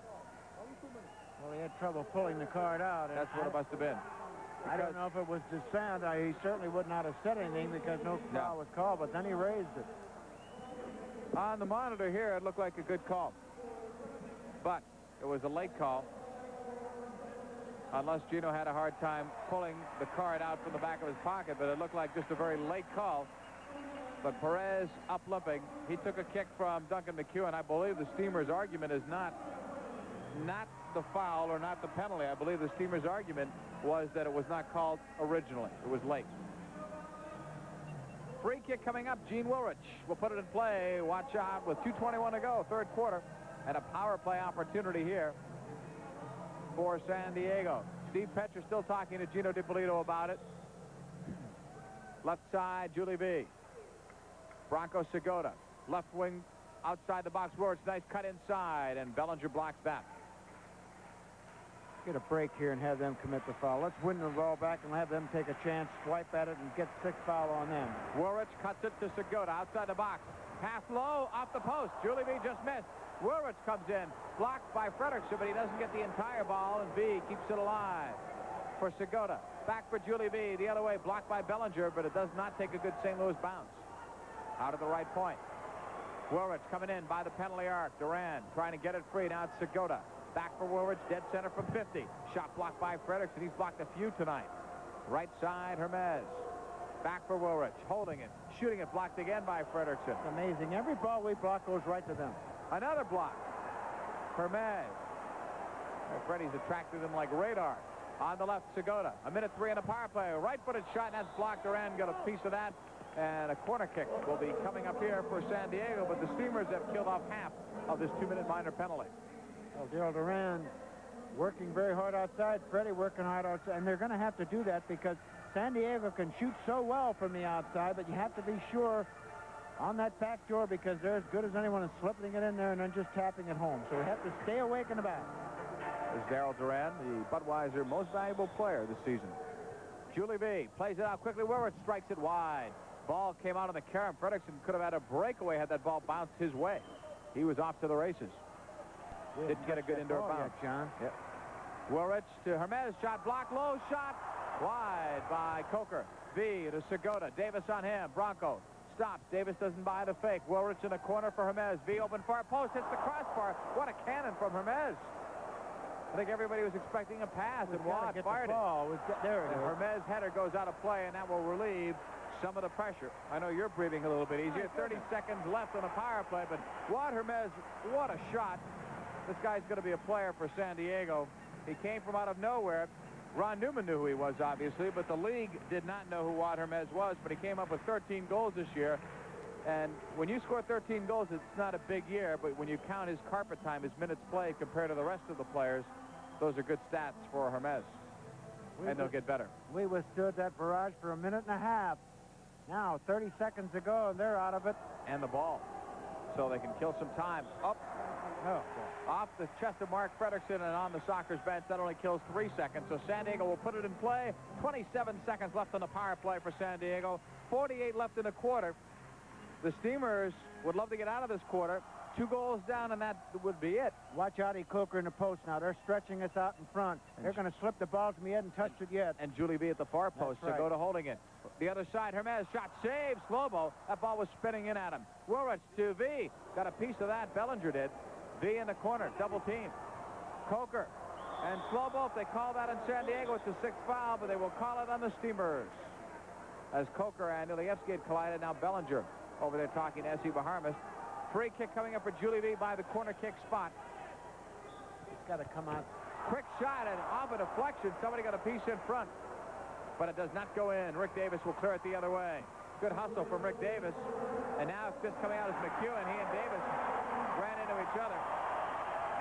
Well, he had trouble pulling the card out. That's what it must have been. I don't know if it was dissent. He certainly would not have said anything because no foul was called, but then he raised it. On the monitor here, it looked like a good call. But it was a late call. Unless Gino had a hard time pulling the card out from the back of his pocket, but it looked like just a very late call. But Perez up limping. He took a kick from Duncan McEwen. I believe the Steamers' argument is not the foul or not the penalty. I believe the Steamers' argument was that it was not called originally. It was late. Free kick coming up. Gene Woolrich will put it in play. Watch out with 2:21 to go, third quarter. And a power play opportunity here for San Diego. Steve Petcher still talking to Gino DiPolito about it. Left side, Julie B. Bronco Segota. Left wing outside the box. Woolrich, nice cut inside, and Bellinger blocks that. Get a break here and have them commit the foul. Let's win the ball back and have them take a chance, swipe at it, and get 6th foul on them. Woolrich cuts it to Segota outside the box. Pass low, off the post. Julie B just missed. Woolrich comes in, blocked by Fredrickson, but he doesn't get the entire ball, and B keeps it alive for Segota. Back for Julie B, the other way, blocked by Bellinger, but it does not take a good St. Louis bounce. Out of the right point. Woolrich coming in by the penalty arc. Duran trying to get it free. Now it's Segota. Back for Woolrich, dead center from 50. Shot blocked by Fredrickson. He's blocked a few tonight. Right side, Hermes. Back for Woolrich, holding it, shooting it, blocked again by Fredrickson. It's amazing. Every ball we block goes right to them. Another block. Hermes. Freddie's attracted him like radar. On the left, Segota. 1:03 in the power play. Right-footed shot, and that's blocked. Duran got a piece of that. And a corner kick will be coming up here for San Diego, but the Steamers have killed off half of this 2-minute minor penalty. Well, Daryl Duran working very hard outside. Freddie working hard outside. And they're going to have to do that because San Diego can shoot so well from the outside, but you have to be sure on that back door because they're as good as anyone in slipping it in there and then just tapping it home. So we have to stay awake in the back. Is Daryl Duran, the Budweiser most valuable player this season. Julie B plays it out quickly. Willard strikes it wide. Ball came out on the carom. Fredrickson could have had a breakaway had that ball bounced his way. He was off to the races. Didn't get a good indoor bounce. John. Yep. Woolrich to Hermes. Shot blocked. Low shot. Wide by Coker. V to Segota. Davis on him. Bronco stops. Davis doesn't buy the fake. Woolrich in the corner for Hermes. V open far post. Hits the crossbar. What a cannon from Hermes. I think everybody was expecting a pass, and Watt fired it. There it is. Hermes' header goes out of play, and that will relieve some of the pressure. I know you're breathing a little bit easier. 30 seconds left on the power play, but Watt Hermes, what a shot. This guy's going to be a player for San Diego. He came from out of nowhere. Ron Newman knew who he was, obviously, but the league did not know who Watt Hermes was, but he came up with 13 goals this year. And when you score 13 goals, it's not a big year, but when you count his carpet time, his minutes played compared to the rest of the players, those are good stats for Hermes. And they'll get better. We withstood that barrage for a minute and a half. Now, 30 seconds to go, and they're out of it. And the ball. So they can kill some time. Up. Oh, Off the chest of Mark Fredrickson and on the Sockers bench. That only kills 3 seconds. So San Diego will put it in play. 27 seconds left on the power play for San Diego. 48 left in the quarter. The Steamers would love to get out of this quarter. 2 goals down, and that would be it. Watch out, Coker in the post now. They're stretching us out in front. They're going to slip the ball to me. He hasn't touched it yet. And Julie B at the far post to go to holding it. The other side, Hermes shot, saves Slobo. That ball was spinning in at him. Woolrich to V. Got a piece of that. Bellinger did. V in the corner, double team. Coker and Slobo. If they call that in San Diego, it's a 6th foul, but they will call it on the Steamers. As Coker and Ilievsky had collided, now Bellinger over there talking to S.E. Bahamas. Free kick coming up for Julie V by the corner kick spot. It's got to come out. Quick shot and off a deflection. Somebody got a piece in front, but it does not go in. Rick Davis will clear it the other way. Good hustle from Rick Davis. And now just coming out is McEwen. He and Davis ran into each other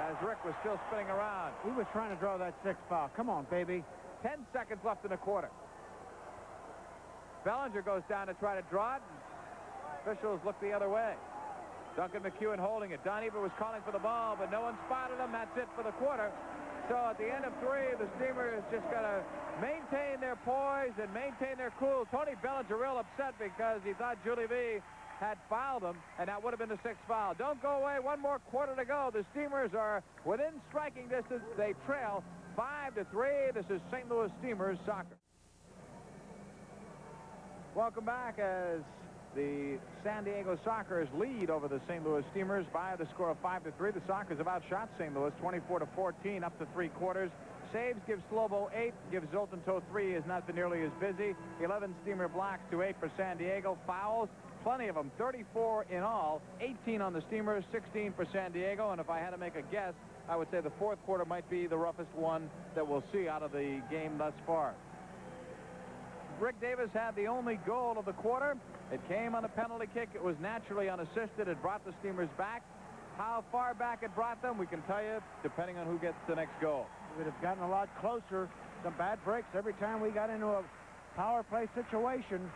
as Rick was still spinning around. He was trying to draw that 6th foul. Come on, baby. 10 seconds left in the quarter. Bellinger goes down to try to draw it. Officials look the other way. Duncan McEwen holding it. Don Ebert was calling for the ball, but no one spotted him. That's it for the quarter. So at the end of 3, the Steamers just got to maintain their poise and maintain their cool. Tony Bellinger real upset because he thought Julie V had fouled him, and that would have been the 6th foul. Don't go away. 1 more quarter to go. The Steamers are within striking distance. They trail 5-3. This is St. Louis Steamers soccer. Welcome back as the San Diego Sockers lead over the St. Louis Steamers by the score of 5-3. The Sockers have outshot St. Louis 24-14 up to 3 quarters. Saves gives Slobo 8, gives Zoltan Toe 3, has not been nearly as busy. 11 Steamer blocks to 8 for San Diego. Fouls, plenty of them, 34 in all, 18 on the Steamers, 16 for San Diego. And if I had to make a guess, I would say the 4th quarter might be the roughest one that we'll see out of the game thus far. Rick Davis had the only goal of the quarter. It came on a penalty kick. It was naturally unassisted. It brought the Steamers back. How far back it brought them, we can tell you, depending on who gets the next goal. It would have gotten a lot closer. Some bad breaks every time we got into a power play situation.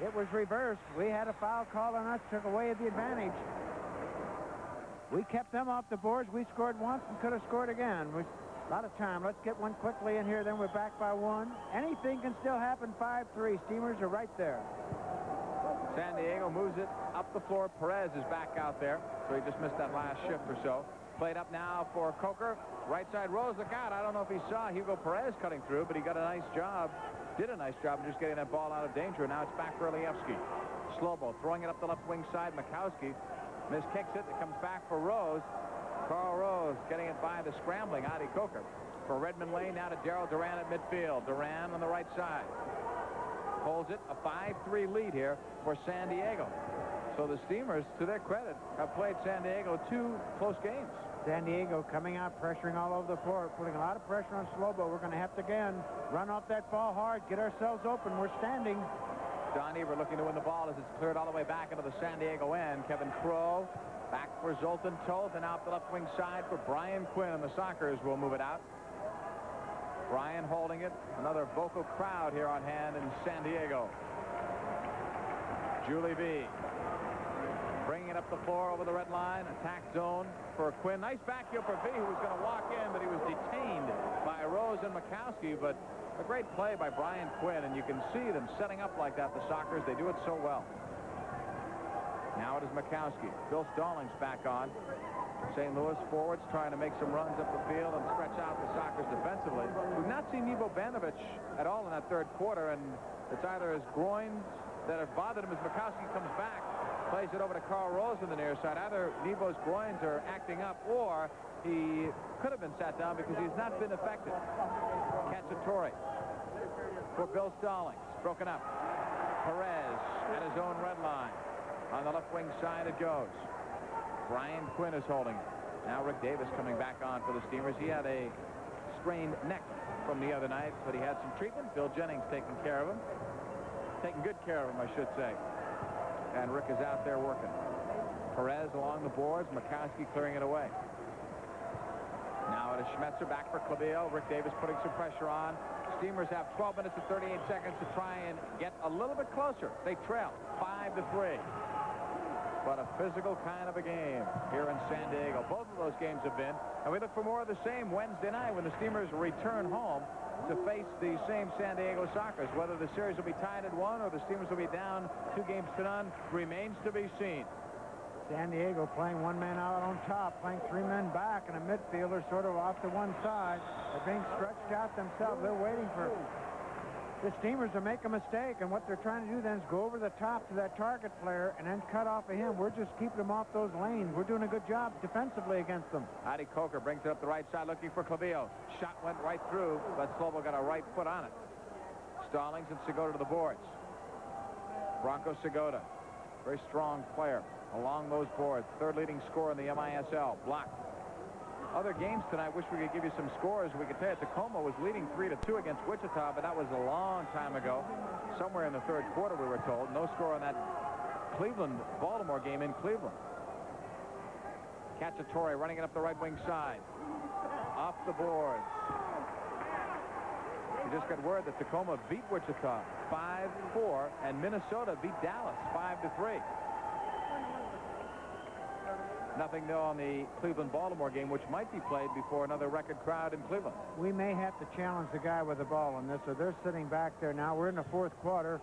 It was reversed. We had a foul call on us, took away the advantage. We kept them off the boards. We scored once and could have scored again. A lot of time. Let's get one quickly in here, then we're back by 1. Anything can still happen. 5-3. Steamers are right there. San Diego moves it up the floor. Perez is back out there, so he just missed that last shift or so. Played up now for Coker. Right side, Rose, look out. I don't know if he saw Hugo Perez cutting through, but he got a nice job. Did a nice job just getting that ball out of danger. Now it's back for Ilievsky. Slobo throwing it up the left wing side. Mikowski miskicks it. It comes back for Rose. Carl Rose getting it by the scrambling Adi Coker. For Redmond Lane now to Darryl Duran at midfield. Duran on the right side. Holds it. A 5-3 lead here for San Diego. So the Steamers, to their credit, have played San Diego 2 close games. San Diego coming out, pressuring all over the floor, putting a lot of pressure on Slobo. We're going to have to, again, run off that ball hard, get ourselves open. We're standing. Don Ebert looking to win the ball as it's cleared all the way back into the San Diego end. Kevin Crow back for Zoltan Toth, and out the left wing side for Brian Quinn, and the Sockers will move it out. Brian holding it. Another vocal crowd here on hand in San Diego. Julie B. bringing it up the floor over the red line. Attack zone for Quinn. Nice back heel for V, who was going to walk in, but he was detained by Rose and Mikowski, but a great play by Brian Quinn, and you can see them setting up like that, the Sockers. They do it so well. Now it is Mikowski. Bill Stallings back on. St. Louis forwards trying to make some runs up the field and stretch out the Sockers defensively. We've not seen Ivo Banovic at all in that third quarter, and it's either his groins that have bothered him as Mikowski comes back, plays it over to Carl Rose on the near side. Either Ivo's groins are acting up, or he could have been sat down because he's not been effective. Cacciatore for Bill Stallings. Broken up. Perez at his own red line. On the left wing side it goes. Brian Quinn is holding it. Now Rick Davis coming back on for the Steamers. He had a strained neck from the other night, but he had some treatment. Bill Jennings taking care of him. Taking good care of him, I should say. And Rick is out there working. Perez along the boards. Mikowski clearing it away. Now it is Schmetzer back for Clavillo. Rick Davis putting some pressure on. Steamers have 12 minutes and 38 seconds to try and get a little bit closer. They trail 5-3. But a physical kind of a game here in San Diego. Both of those games have been. And we look for more of the same Wednesday night when the Steamers return home to face the same San Diego Sockers. Whether the series will be tied at 1 or the Steamers will be down 2-0 remains to be seen. San Diego playing one man out on top, playing 3 men back, and a midfielder sort of off to one side. They're being stretched out themselves. They're waiting for the Steamers to make a mistake, and what they're trying to do then is go over the top to that target player and then cut off of him. We're just keeping them off those lanes. We're doing a good job defensively against them. Adi Coker brings it up the right side looking for Clavillo. Shot went right through, but Slovo got a right foot on it. Stallings and Segota to the boards. Bronco Segota, very strong player along those boards. Third leading scorer in the MISL. Blocked. Other games tonight, wish we could give you some scores. We could tell you Tacoma was leading 3-2 against Wichita, but that was a long time ago. Somewhere in the third quarter, we were told. No score on that Cleveland-Baltimore game in Cleveland. Cacciatore running it up the right wing side. Off the boards. We just got word that Tacoma beat Wichita 5-4, and Minnesota beat Dallas 5-3. Nothing, though, on the Cleveland-Baltimore game, which might be played before another record crowd in Cleveland. We may have to challenge the guy with the ball on this, so they're sitting back there now. We're in the fourth quarter.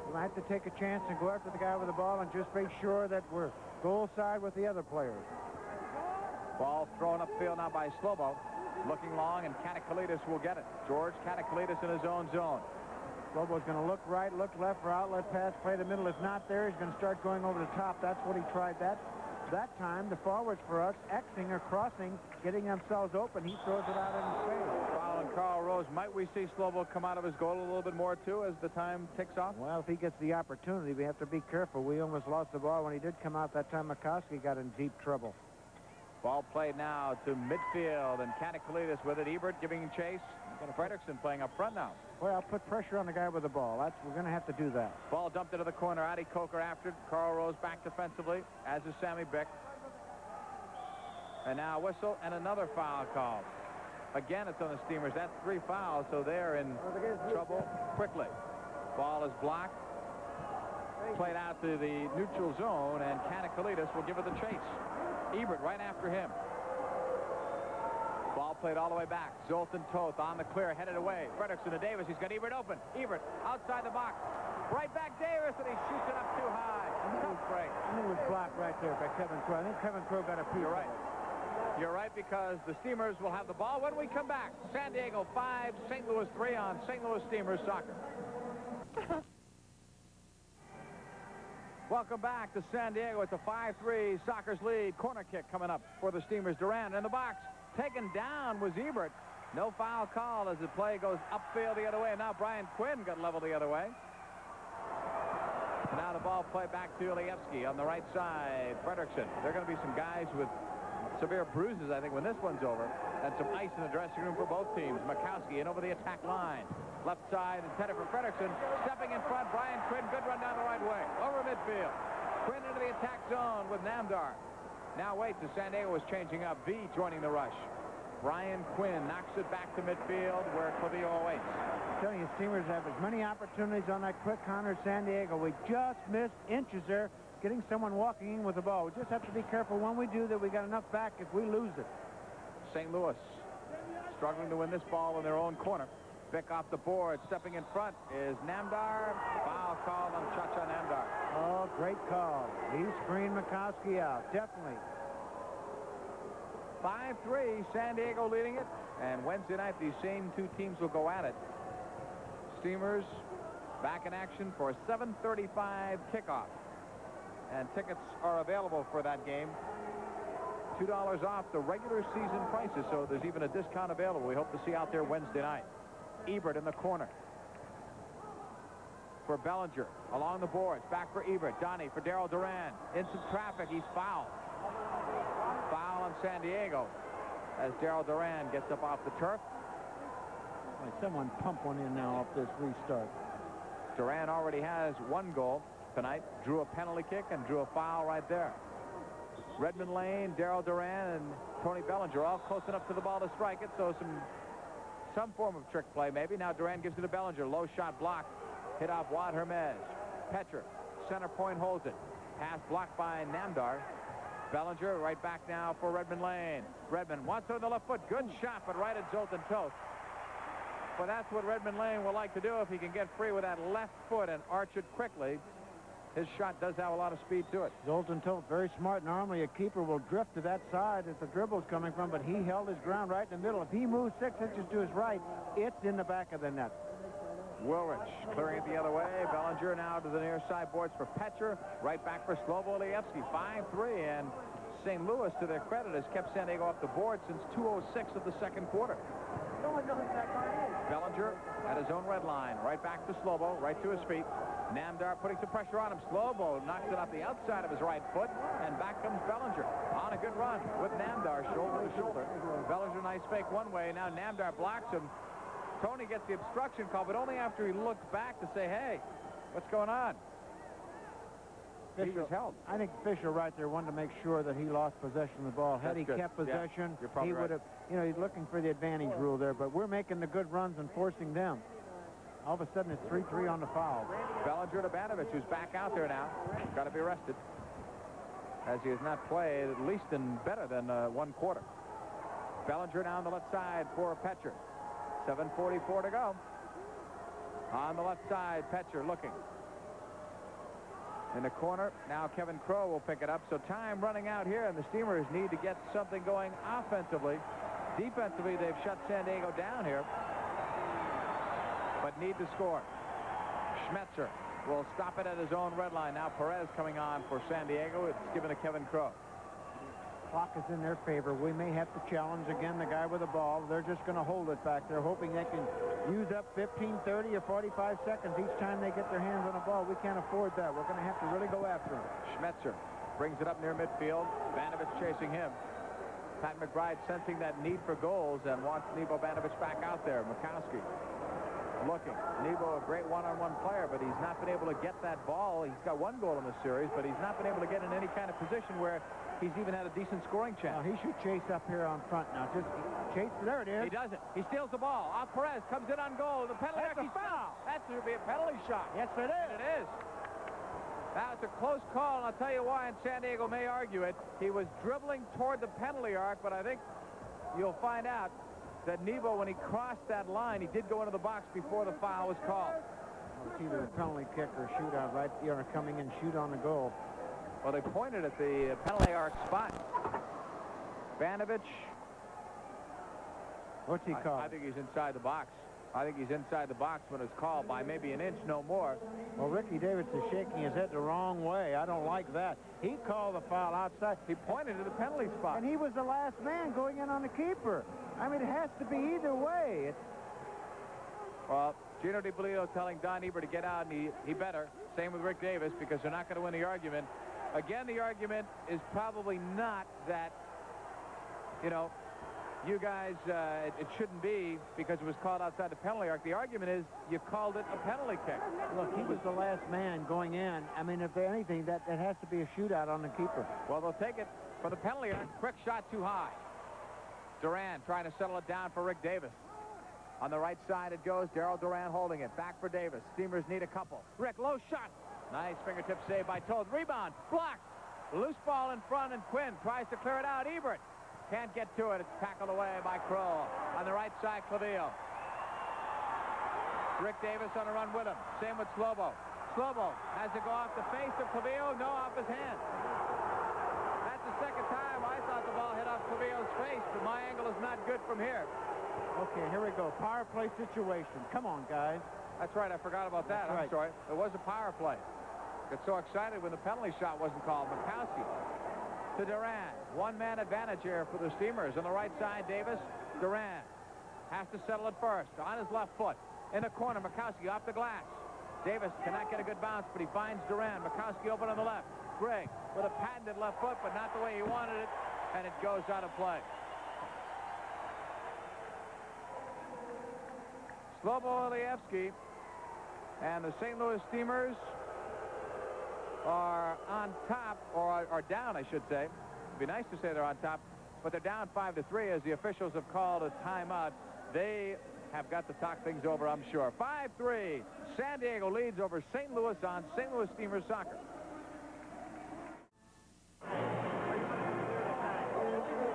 We might have to take a chance and go after the guy with the ball and just make sure that we're goal side with the other players. Ball thrown upfield now by Slovo. Looking long, and Katakalitis will get it. George Katakalitis in his own zone. Slovo's going to look right, look left for outlet pass, play the middle. Is not there. He's going to start going over the top. That's what he tried that time. The forwards for us, Xing or crossing, getting themselves open. He throws it out in his face. Foul on Carl Rose. Might we see Slovo come out of his goal a little bit more, too, as the time ticks off? Well, if he gets the opportunity, we have to be careful. We almost lost the ball when he did come out that time. Mikowski got in deep trouble. Ball played now to midfield, and Katakalitis with it. Ebert giving chase. Fredrickson playing up front now. Well, I'll put pressure on the guy with the ball. We're going to have to do that. Ball dumped into the corner. Adi Coker after it. Carl Rose back defensively, as is Sammy Bick. And now a whistle and another foul call. Again, it's on the Steamers. That's 3 fouls, so they're in trouble quickly. Ball is blocked. Played out to the neutral zone, and Katakalitis will give it the chase. Ebert right after him. Ball played all the way back. Zoltan Toth on the clear, headed away. Fredrickson to Davis. He's got Ebert open. Ebert outside the box. Right back Davis, and he shoots it up too high. Tough break. I think it was blocked right there by Kevin Crow. I think Kevin Crow got a piece. You're right. You're right, because the Steamers will have the ball when we come back. San Diego 5, St. Louis 3 on St. Louis Steamers Soccer. Welcome back to San Diego. It's a 5-3 Sockers lead. Corner kick coming up for the Steamers. Durant in the box. Taken down was Ebert. No foul call as the play goes upfield the other way. And now Brian Quinn got leveled the other way. And now the ball played back to Lievsky on the right side. Fredrickson. There are going to be some guys with severe bruises, I think, when this one's over. And some ice in the dressing room for both teams. Mikowski in over the attack line. Left side intended for Fredrickson. Stepping in front, Brian Quinn. Good run down the right way. Over midfield. Quinn into the attack zone with Namdar. Now wait, the San Diego is changing up. V joining the rush. Brian Quinn knocks it back to midfield where Clavillo awaits. I'm telling you, Steamers have as many opportunities on that quick counter as San Diego. We just missed inches there getting someone walking in with the ball. We just have to be careful when we do that. We got enough back if we lose it. St. Louis struggling to win this ball in their own corner. Vick off the board. Stepping in front is Namdar. Foul called on Cha-Cha Namdar. Oh, great call. He screened Mikowski out, definitely. 5-3, San Diego leading it. And Wednesday night, these same two teams will go at it. Steamers back in action for a 7:35 kickoff. And tickets are available for that game. $2 off the regular season prices, so there's even a discount available. We hope to see you out there Wednesday night. Ebert in the corner for Bellinger. Along the boards. Back for Ebert. Donnie for Darrell Duran. Into traffic. He's fouled. Foul on San Diego as Darrell Duran gets up off the turf. Someone pump one in now off this restart. Duran already has one goal tonight. Drew a penalty kick and drew a foul right there. Redmond Lane, Darrell Duran, and Tony Bellinger all close enough to the ball to strike it, so some form of trick play maybe. Now Duran gives it to Bellinger. Low shot blocked. Hit off Wad Hermes. Petcher, center point, holds it. Pass blocked by Namdar. Bellinger right back now for Redmond Lane. Redmond wants it on the left foot. Good shot, but right at Zoltan Toth. But that's what Redmond Lane will like to do if he can get free with that left foot and arch it quickly. His shot does have a lot of speed to it. Zoltan Toth, very smart. Normally a keeper will drift to that side as the dribble's coming from, but he held his ground right in the middle. If he moves 6 inches to his right, it's in the back of the net. Woolrich clearing it the other way. Bellinger now to the near side boards for Petcher. Right back for Slobo Lievsky. 5-3, and St. Louis, to their credit, has kept San Diego off the board since 2:06 of the second quarter. Bellinger at his own red line. Right back to Slobo, right to his feet. Namdar putting some pressure on him. Slobo knocks it off the outside of his right foot, and back comes Bellinger on a good run with Namdar shoulder to shoulder. Bellinger, nice fake one way. Now Namdar blocks him. Tony gets the obstruction call, but only after he looks back to say, hey, what's going on? He was held. I think Fisher right there wanted to make sure that he lost possession of the ball. Had he kept possession, he would have, he's looking for the advantage rule there, but we're making the good runs and forcing them. All of a sudden, it's 3-3 on the foul. Bellinger to Banovich, who's back out there now. Got to be arrested, as he has not played at least in better than one quarter. Bellinger now on the left side for Petcher. 7:44 to go. On the left side, Petcher looking. In the corner, now Kevin Crow will pick it up. So time running out here, and the Steamers need to get something going offensively. Defensively, they've shut San Diego down here, but need to score. Schmetzer will stop it at his own red line. Now Perez coming on for San Diego. It's given to Kevin Crow. Clock is in their favor. We may have to challenge again the guy with the ball. They're just going to hold it back there, hoping they can use up 15, 30, or 45 seconds each time they get their hands on the ball. We can't afford that. We're going to have to really go after him. Schmetzer brings it up near midfield. Banovich chasing him. Pat McBride sensing that need for goals and wants Nebo Banovich back out there. Mikowski looking. Nebo, a great one-on-one player, but he's not been able to get that ball. He's got one goal in the series, but he's not been able to get in any kind of position where he's even had a decent scoring chance. He should chase up here on front now. Just chase. There it is. He doesn't. He steals the ball. Off Perez. Comes in on goal. The penalty. That's a foul. That should be a penalty shot. Yes, it is. And it is. Now, it's a close call, and I'll tell you why, and San Diego may argue it. He was dribbling toward the penalty arc, but I think you'll find out that Nebo, when he crossed that line, he did go into the box before the foul was called. It's either a penalty kick or shootout, right? You're coming in, shoot on the goal. Well, they pointed at the penalty arc spot. Banovich. What's he called? I think he's inside the box. I think he's inside the box when it's called by maybe an inch, no more. Well, Ricky Davis is shaking his head the wrong way. I don't like that. He called the foul outside. He pointed to the penalty spot. And he was the last man going in on the keeper. I mean, it has to be either way. Well, Gino DiBolito telling Don Ebert to get out, and he better. Same with Rick Davis, because they're not going to win the argument. Again, the argument is probably not that, you guys, it shouldn't be because it was called outside the penalty arc. The argument is you called it a penalty kick. Look, he was the last man going in. I mean, if anything, that has to be a shootout on the keeper. Well, they'll take it for the penalty arc. Quick shot too high. Duran trying to settle it down for Rick Davis. On the right side it goes. Darrell Duran holding it. Back for Davis. Steamers need a couple. Rick, low shot. Nice fingertip save by Toth. Rebound. Blocked. Loose ball in front, and Quinn tries to clear it out. Ebert Can't get to it. It's tackled away by Kroll. On the right side, Clavillo. Rick Davis on a run with him. Same with Slobo. Slobo has to go off the face of Clavillo. No, off his hand. That's the second time I thought the ball hit off Clavillo's face, but my angle is not good from here. Okay, here we go. Power play situation. Come on, guys. That's right. I forgot about that. I'm sorry. It was a power play. Got so excited when the penalty shot wasn't called. Mikowski to Durant. One-man advantage here for the Steamers. On the right side, Davis. Durant has to settle it first. On his left foot. In the corner, Mikowski off the glass. Davis cannot get a good bounce, but he finds Durant. Mikowski open on the left. Gregg with a patented left foot, but not the way he wanted it, and it goes out of play. Slobo Elievsky and the St. Louis Steamers are on top, or are down, I should say. It'd be nice to say they're on top, but they're down 5-3 as the officials have called a timeout. They have got to talk things over, I'm sure. 5-3. San Diego leads over St. Louis on St. Louis Steamers soccer.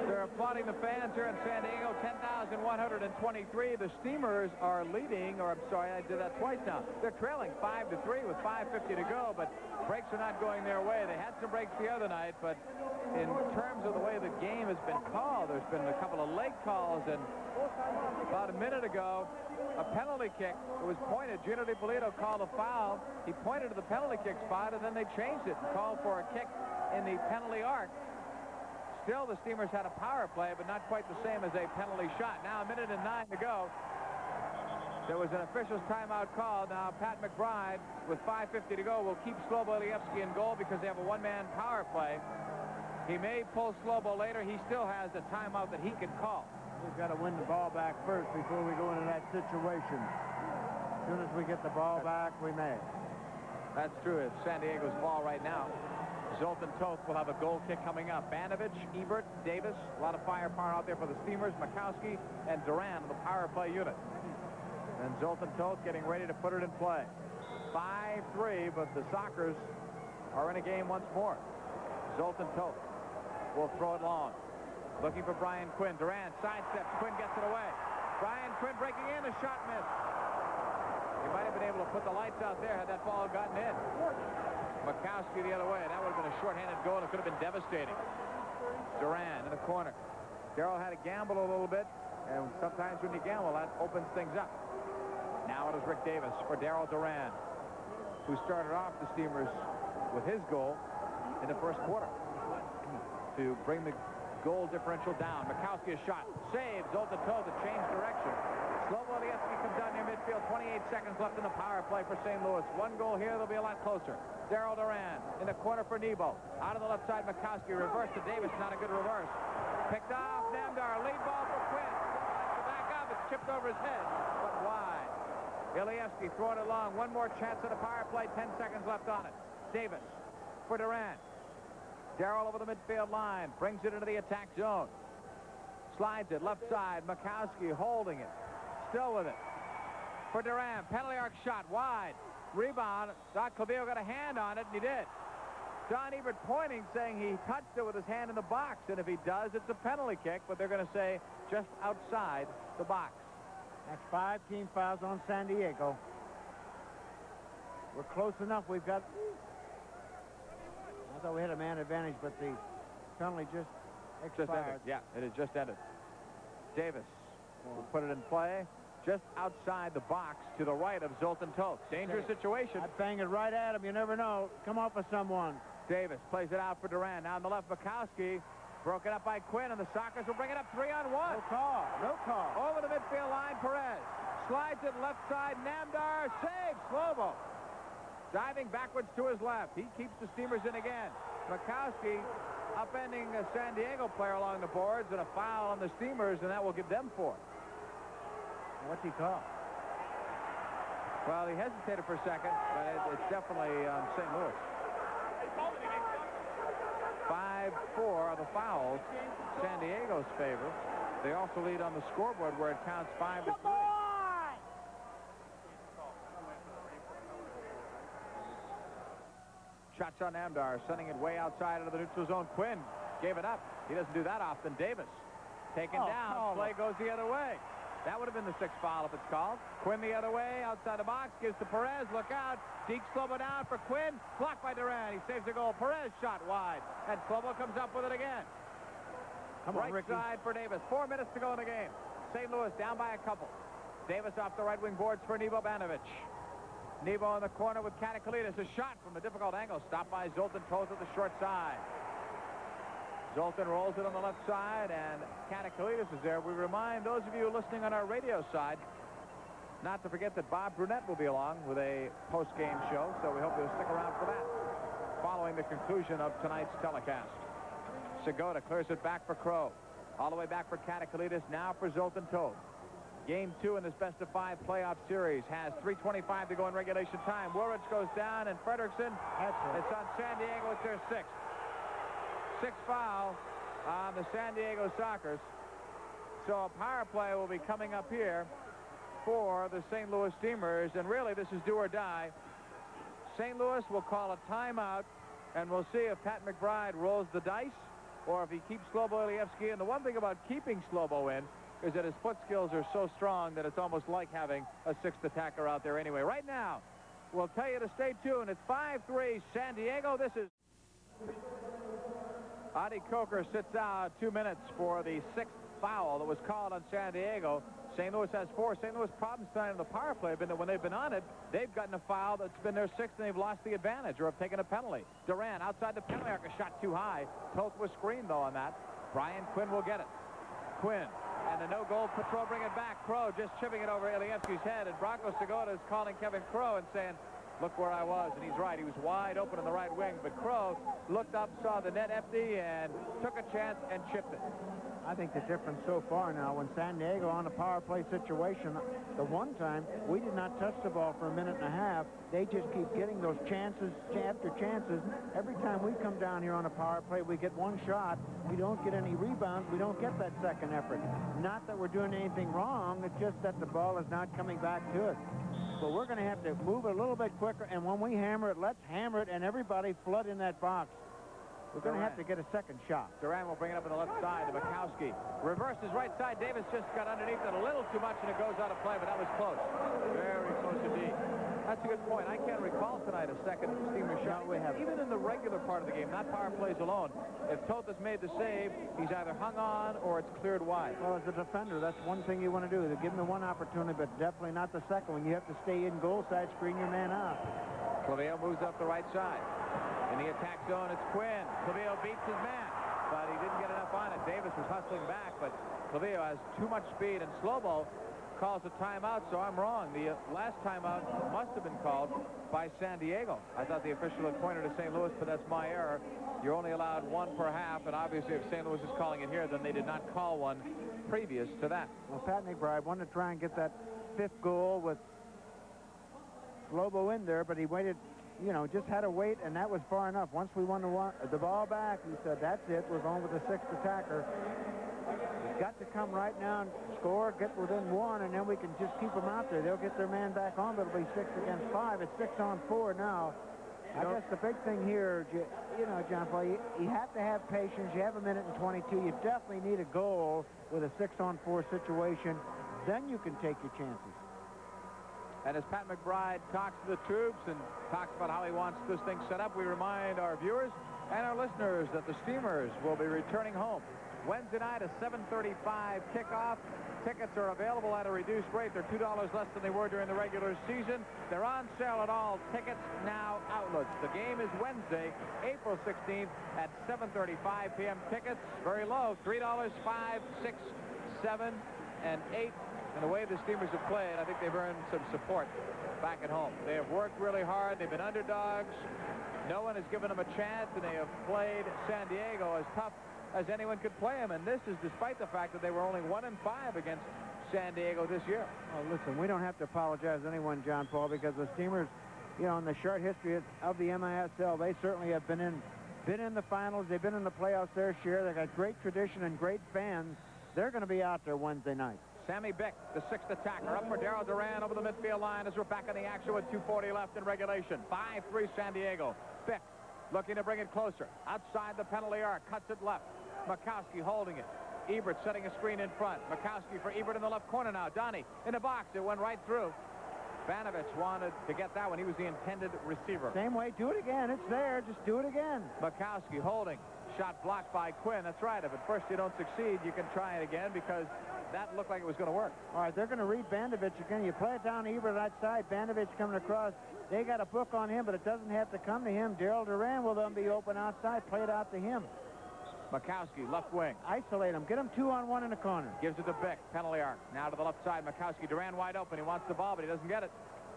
They're applauding the fans here in San Diego. 10,123. The Steamers are leading, or I'm sorry, I did that twice now. They're trailing 5-3 with 5:50 to go, but breaks are not going their way. They had some breaks the other night, but in terms of the way the game has been called, there's been a couple of late calls, and about a minute ago, a penalty kick. It was pointed. Gino DiPolito called a foul. He pointed to the penalty kick spot, and then they changed it and called for a kick in the penalty arc. Still, the Steamers had a power play, but not quite the same as a penalty shot. Now, 1:09 to go. There was an official's timeout called. Now, Pat McBride, with 5:50 to go, will keep Slobo Elievsky in goal because they have a one-man power play. He may pull Slobo later. He still has a timeout that he can call. We've got to win the ball back first before we go into that situation. As soon as we get the ball back, we may. That's true. It's San Diego's ball right now. Zoltan Toth will have a goal kick coming up. Banovich, Ebert, Davis, a lot of firepower out there for the Steamers. Mikowski and Duran in the power play unit. And Zoltan Toth getting ready to put it in play. 5-3, but the Sockers are in a game once more. Zoltan Toth will throw it long. Looking for Brian Quinn. Durant sidesteps. Quinn gets it away. Brian Quinn breaking in. A shot missed. He might have been able to put the lights out there had that ball gotten in. Mikowski the other way. That would have been a shorthanded goal. It could have been devastating. Durant in the corner. Darrell had to gamble a little bit, and sometimes when you gamble, that opens things up. Now it is Rick Davis for Darrell Durant, who started off the Steamers with his goal in the first quarter to bring the goal differential down. Mikowski a shot. Saves. Zoltan Toth to change direction. Slobo Elievsky comes down near midfield. 28 seconds left in the power play for St. Louis. One goal here. They'll be a lot closer. Darrell Durant in the corner for Nebo. Out of the left side, Mikowski. Reverse to Davis. Not a good reverse. Picked off. Namdar. Lead ball for Quinn. Has to back up. It's chipped over his head, but wide. Elievsky throwing it long. One more chance at a power play. 10 seconds left on it. Davis for Durant. Darrell over the midfield line. Brings it into the attack zone. Slides it left side. Mikowski holding it. Still with it. For Durant. Penalty arc shot wide. Rebound. Thought Clavillo got a hand on it, and he did. Don Ebert pointing, saying he touched it with his hand in the box. And if he does, it's a penalty kick, but they're going to say just outside the box. That's 5 team fouls on San Diego. We're close enough. We've got... I thought we had a man advantage, but the penalty just expired. Yeah, it has just ended. Davis will put it in play just outside the box to the right of Zoltan Toth. Dangerous situation. I'd bang it right at him. You never know. Come off of someone. Davis plays it out for Durant. Now on the left, Mikowski. Broken up by Quinn, and the Sockers will bring it up 3-on-1. No call. No call. Over the midfield line, Perez. Slides it left side. Namdar saves. Slobo. Diving backwards to his left. He keeps the Steamers in again. Mikowski upending a San Diego player along the boards, and a foul on the Steamers, and that will give them 4. What's he call? Well, he hesitated for a second, but it's definitely St. Louis. 5-4 are the fouls. San Diego's favor. They also lead on the scoreboard where it counts 5-3. Shots on Namdar, sending it way outside into the neutral zone. Quinn gave it up. He doesn't do that often. Davis Taken down. Play goes the other way. That would have been the sixth foul if it's called. Quinn the other way, outside the box, gives to Perez. Look out. Deke Slobo down for Quinn. Blocked by Durant. He saves the goal. Perez shot wide. And Slobo comes up with it again. Right side for Davis. 4 minutes to go in the game. St. Louis down by a couple. Davis off the right wing boards for Nebo Banovic. Nebo in the corner with Katakalitis. A shot from a difficult angle. Stopped by Zoltan Toth at the short side. Zoltan rolls it on the left side, and Katakalitis is there. We remind those of you listening on our radio side not to forget that Bob Brunette will be along with a post-game show, so we hope you'll stick around for that following the conclusion of tonight's telecast. Segota clears it back for Crow. All the way back for Katakalitis, now for Zoltan Toth. Game 2 in this best-of-5 playoff series has 3:25 to go in regulation time. Woolridge goes down, and Frederickson, it's on San Diego. It's their sixth. Sixth foul on the San Diego Sockers. So a power play will be coming up here for the St. Louis Steamers, and really this is do or die. St. Louis will call a timeout, and we'll see if Pat McBride rolls the dice or if he keeps Slobo Ilievsky. And the one thing about keeping Slobo in is that his foot skills are so strong that it's almost like having a sixth attacker out there anyway. Right now, we'll tell you to stay tuned. It's 5-3 San Diego. This is Adi Coker sits out 2 minutes for the sixth foul that was called on San Diego. St. Louis has 4. St. Louis' problems tonight on the power play have been that when they've been on it, they've gotten a foul that's been their sixth, and they've lost the advantage or have taken a penalty. Durant outside the penalty arc, a shot too high. Toth was screened, though, on that. Brian Quinn will get it. Quinn and the no-goal patrol bring it back. Crow just chipping it over Ilievsky's head, and Bronco Segota is calling Kevin Crow and saying, look where I was, and he's right. He was wide open on the right wing, but Crow looked up, saw the net empty, and took a chance and chipped it. I think the difference so far now, when San Diego on a power play situation, the one time we did not touch the ball for a minute and a half. They just keep getting those chances after chances. Every time we come down here on a power play, we get one shot. We don't get any rebounds. We don't get that second effort. Not that we're doing anything wrong. It's just that the ball is not coming back to us. So we're going to have to move it a little bit quicker, and when we hammer it, let's hammer it, and everybody flood in that box. We're going to have to get a second shot. Durant will bring it up on the left side to Bukowski. Reverses right side. Davis just got underneath it a little too much, and it goes out of play, but that was close. Very close indeed. That's a good point. I can't recall tonight a second Steamer shot. No, we haven't. Even in the regular part of the game, not power plays alone. If Toth has made the save, he's either hung on or it's cleared wide. Well, as a defender, that's one thing you want to do. To give him the one opportunity, but definitely not the second one. You have to stay in goal side, screen your man out. Clavillo moves up the right side. In the attack zone, it's Quinn. Clavillo beats his man, but he didn't get enough on it. Davis was hustling back, but Clavillo has too much speed, and Slobo calls a timeout, so I'm wrong. The last timeout must have been called by San Diego. I thought the official had pointed to St. Louis, but that's my error. You're only allowed one per half, and obviously if St. Louis is calling it here, then they did not call one previous to that. Well, Pat McBride wanted to try and get that fifth goal with Slobo in there, but he waited, you know, just had to wait, and that was far enough. Once we won the ball back, he said, that's it, we're going with the sixth attacker. He's got to come right now and score, get within one, and then we can just keep them out there. They'll get their man back on, but it'll be 6 against 5. It's 6 on 4 now. I guess the big thing here, you know, John Paul, you have to have patience. You have a minute and 22. You definitely need a goal with a 6 on 4 situation. Then you can take your chances. And as Pat McBride talks to the troops and talks about how he wants this thing set up, we remind our viewers and our listeners that the Steamers will be returning home Wednesday night, a 7:35 kickoff. Tickets are available at a reduced rate. They're $2 less than they were during the regular season. They're on sale at all Tickets Now outlets. The game is Wednesday, April 16th at 7:35 p.m. Tickets, very low, $3, $5, $6, $7, and $8. And the way the Steamers have played, I think they've earned some support back at home. They have worked really hard. They've been underdogs. No one has given them a chance, and they have played San Diego as tough as anyone could play them. And this is despite the fact that they were only 1-5 against San Diego this year. Oh, listen, we don't have to apologize to anyone, John Paul, because the Steamers, you know, in the short history of the MISL, they certainly have been in the finals. They've been in the playoffs their share. They've got great tradition and great fans. They're going to be out there Wednesday night. Sammy Bick, the sixth attacker, up for Darryl Duran over the midfield line as we're back in the action with 2:40 left in regulation. 5-3 San Diego. Bick looking to bring it closer. Outside the penalty arc, cuts it left. Bukowski holding it. Ebert setting a screen in front. Mikowski for Ebert in the left corner now. Donnie in the box. It went right through. Banovich wanted to get that one. He was the intended receiver. Same way. Do it again. It's there. Just do it again. Mikowski holding. Shot blocked by Quinn. That's right. If at first you don't succeed, you can try it again because that looked like it was going to work. All right, they're going to read Banovich again. You play it down to Ebert outside. Banovich coming across. They got a book on him, but it doesn't have to come to him. Daryl Duran will then be open outside. Play it out to him. Mikowski, left wing. Isolate him. Get him 2-on-1 in the corner. Gives it to Bick. Penalty arc. Now to the left side. Mikowski. Duran wide open. He wants the ball, but he doesn't get it.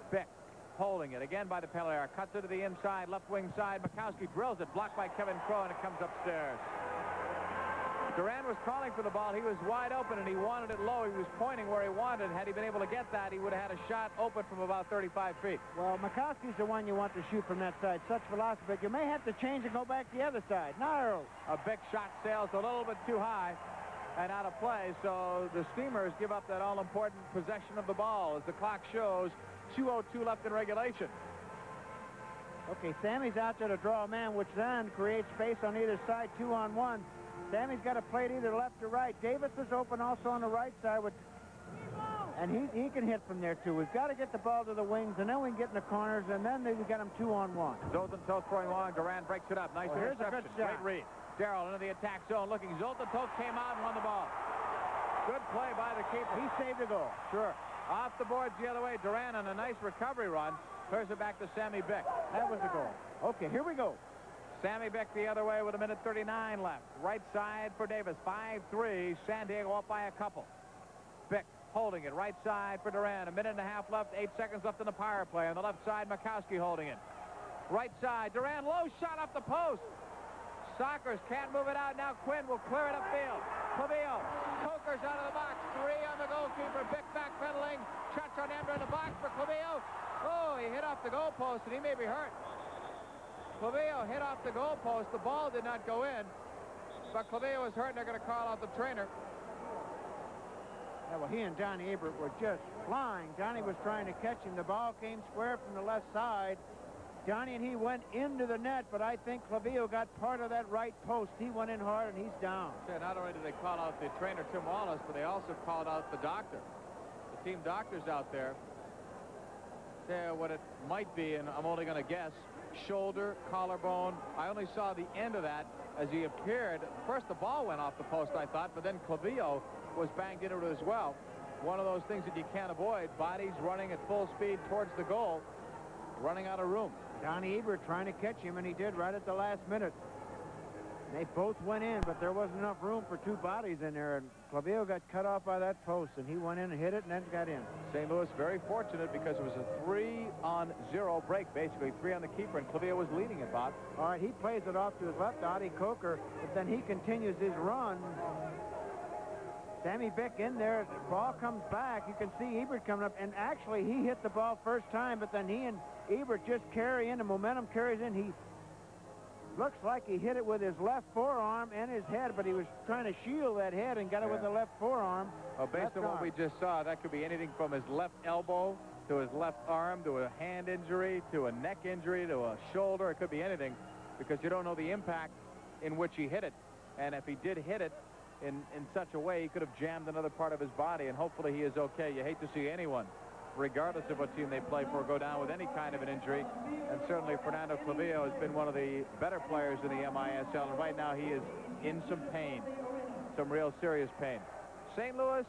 Bick holding it again by the penalty arc. Cuts it to the inside, left wing side. Mikowski drills it. Blocked by Kevin Crow, and it comes upstairs. Duran was calling for the ball. He was wide open, and he wanted it low. He was pointing where he wanted. Had he been able to get that, he would have had a shot open from about 35 feet. Well, Mikowski's the one you want to shoot from that side. Such velocity, but you may have to change and go back the other side. Now, a big shot sails a little bit too high and out of play, so the Steamers give up that all-important possession of the ball as the clock shows 2:02 left in regulation. Okay, Sammy's out there to draw a man, which then creates space on either side, 2-on-1. Sammy's got to play it either left or right. Davis is open also on the right side, and he can hit from there, too. We've got to get the ball to the wings, and then we can get in the corners, and then we get him 2-on-1. Zoltan throwing long. Duran breaks it up. Nice interception. Great read. Darrell into the attack zone looking. Zoltan came out and won the ball. Good play by the keeper. He saved the goal. Sure. Off the boards the other way. Duran on a nice recovery run. Throws it back to Sammy Bick. That was the goal. Okay, here we go. Sammy Bick the other way with 1:39 left. Right side for Davis. 5-3. San Diego up by a couple. Bick holding it. Right side for Duran. 1.5 minutes left. 8 seconds left in the power play. On the left side, Mikowski holding it. Right side. Duran low shot up the post. Sockers can't move it out. Now Quinn will clear it upfield. Clavillo. Coker's out of the box. 3 on the goalkeeper. Bick backpedaling. Shots on Ember in the box for Clavillo. Oh, he hit off the goalpost, and he may be hurt. Clavillo hit off the goalpost. The ball did not go in, but Clavillo was hurt, and they're going to call out the trainer. Yeah, well, he and Donnie Ebert were just flying. Donnie was trying to catch him. The ball came square from the left side. Donnie and he went into the net, but I think Clavillo got part of that right post. He went in hard, and he's down. Yeah, not only did they call out the trainer, Tim Wallace, but they also called out the doctor. The team doctor's out there. Say what it might be, and I'm only going to guess. Shoulder, collarbone. I only saw the end of that as he appeared. First, the ball went off the post, I thought, but then Clavillo was banged into it as well. One of those things that you can't avoid. Bodies running at full speed towards the goal, running out of room. Donnie Ebert trying to catch him, and he did right at the last minute. They both went in, but there wasn't enough room for two bodies in there, and Clavillo got cut off by that post, and he went in and hit it and then got in. St. Louis very fortunate because it was a 3-on-0 break, basically 3 on the keeper, and Clavillo was leading it, Bob. All right, he plays it off to his left, Audie Coker, but then he continues his run. Sammy Bick in there, the ball comes back. You can see Ebert coming up, and actually he hit the ball first time, but then he and Ebert just carry in, the momentum carries in. He looks like he hit it with his left forearm and his head, but he was trying to shield that head and got it with the left forearm. Well, based on what we just saw, that could be anything from his left elbow to his left arm to a hand injury to a neck injury to a shoulder. It could be anything because you don't know the impact in which he hit it. And if he did hit it in such a way, he could have jammed another part of his body, and hopefully he is okay. You hate to see anyone, regardless of what team they play for, go down with any kind of an injury. And certainly Fernando Clavillo has been one of the better players in the MISL, and right now he is in some pain, some real serious pain. St. Louis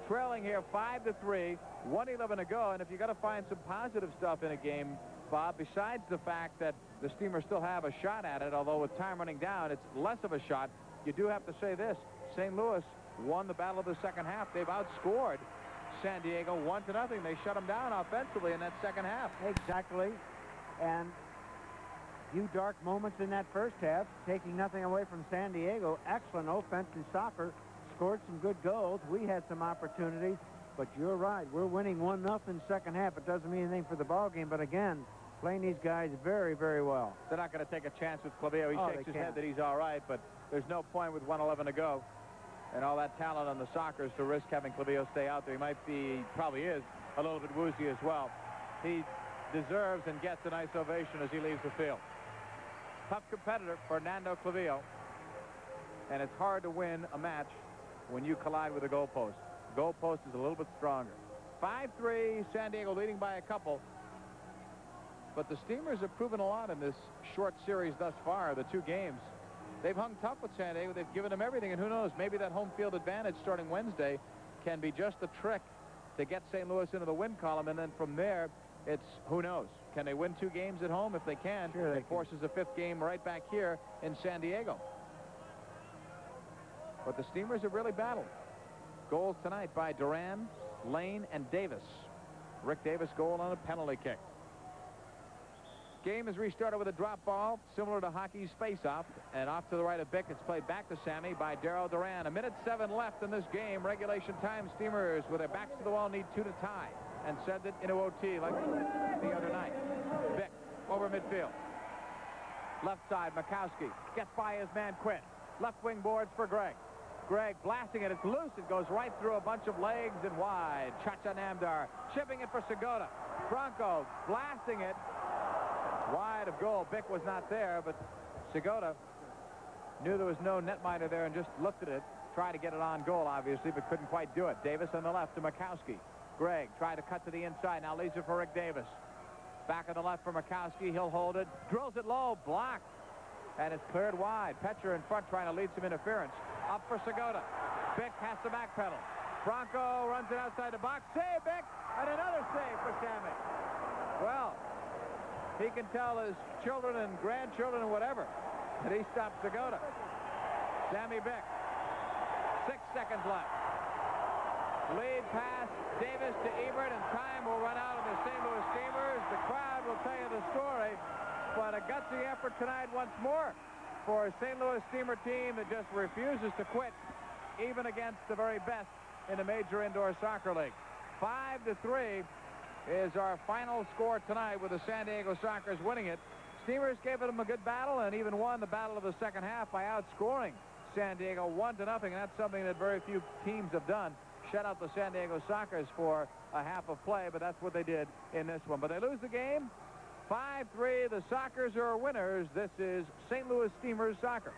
trailing here 5-3, 1:11 to go, and if you got to find some positive stuff in a game, Bob, besides the fact that the Steamers still have a shot at it, although with time running down, it's less of a shot, you do have to say this. St. Louis won the battle of the second half. They've outscored San Diego 1-0. They shut them down offensively in that second half. Exactly. And few dark moments in that first half, taking nothing away from San Diego. Excellent offense in soccer. Scored some good goals. We had some opportunities, but you're right. We're winning 1-0 second half. It doesn't mean anything for the ball game, but again, playing these guys very, very well. They're not going to take a chance with Clavillo. He shakes his head that he's all right, but there's no point with 1:11 to go and all that talent on the Sockers to risk having Clavillo stay out there. He might be, probably is, a little bit woozy as well. He deserves and gets a nice ovation as he leaves the field. Tough competitor, Fernando Clavillo, and it's hard to win a match when you collide with the goalpost. The goalpost is a little bit stronger. 5-3, San Diego leading by a couple. But the Steamers have proven a lot in this short series thus far, the 2 games. They've hung tough with San Diego. They've given them everything, and who knows, maybe that home field advantage starting Wednesday can be just the trick to get St. Louis into the win column, and then from there, it's who knows. Can they win 2 games at home? If they can, sure it forces a 5th game right back here in San Diego. But the Steamers have really battled. Goals tonight by Duran, Lane, and Davis. Rick Davis goal on a penalty kick. Game is restarted with a drop ball, similar to hockey's face-off, and off to the right of Bick. It's played back to Sammy by Darryl Duran. 1:07 left in this game. Regulation time. Steamers, with their backs to the wall, need 2 to tie, and send it into OT like the other night. Bick over midfield. Left side, Makowski gets by his man Quinn. Left wing boards for Gregg. Gregg blasting it. It's loose. It goes right through a bunch of legs and wide. Chacha Namdar chipping it for Segota. Bronco blasting it wide of goal. Bick was not there, but Segota knew there was no netminder there and just looked at it. Tried to get it on goal, obviously, but couldn't quite do it. Davis on the left to Makowski. Gregg tried to cut to the inside. Now leaves it for Rick Davis. Back on the left for Makowski. He'll hold it. Drills it low. Blocked. And it's cleared wide. Petcher in front trying to lead some interference. Up for Segota. Bick has to backpedal. Bronco runs it outside the box. Save, Bick! And another save for Sammy. Well, he can tell his children and grandchildren and whatever that he stopped Segota. Sammy Bick. 6 seconds left. Lead pass, Davis to Ebert, and time will run out of the St. Louis Steamers. The crowd will tell you the story, but a gutsy effort tonight once more for a St. Louis Steamer team that just refuses to quit, even against the very best in the Major Indoor Soccer League. 5-3 is our final score tonight, with the San Diego Sockers winning it. Steamers gave them a good battle and even won the battle of the second half by outscoring San Diego 1-0, and that's something that very few teams have done. Shut out the San Diego Sockers for a half of play, but that's what they did in this one. But they lose the game. 5-3, the Sockers are winners. This is St. Louis Steamers Soccer.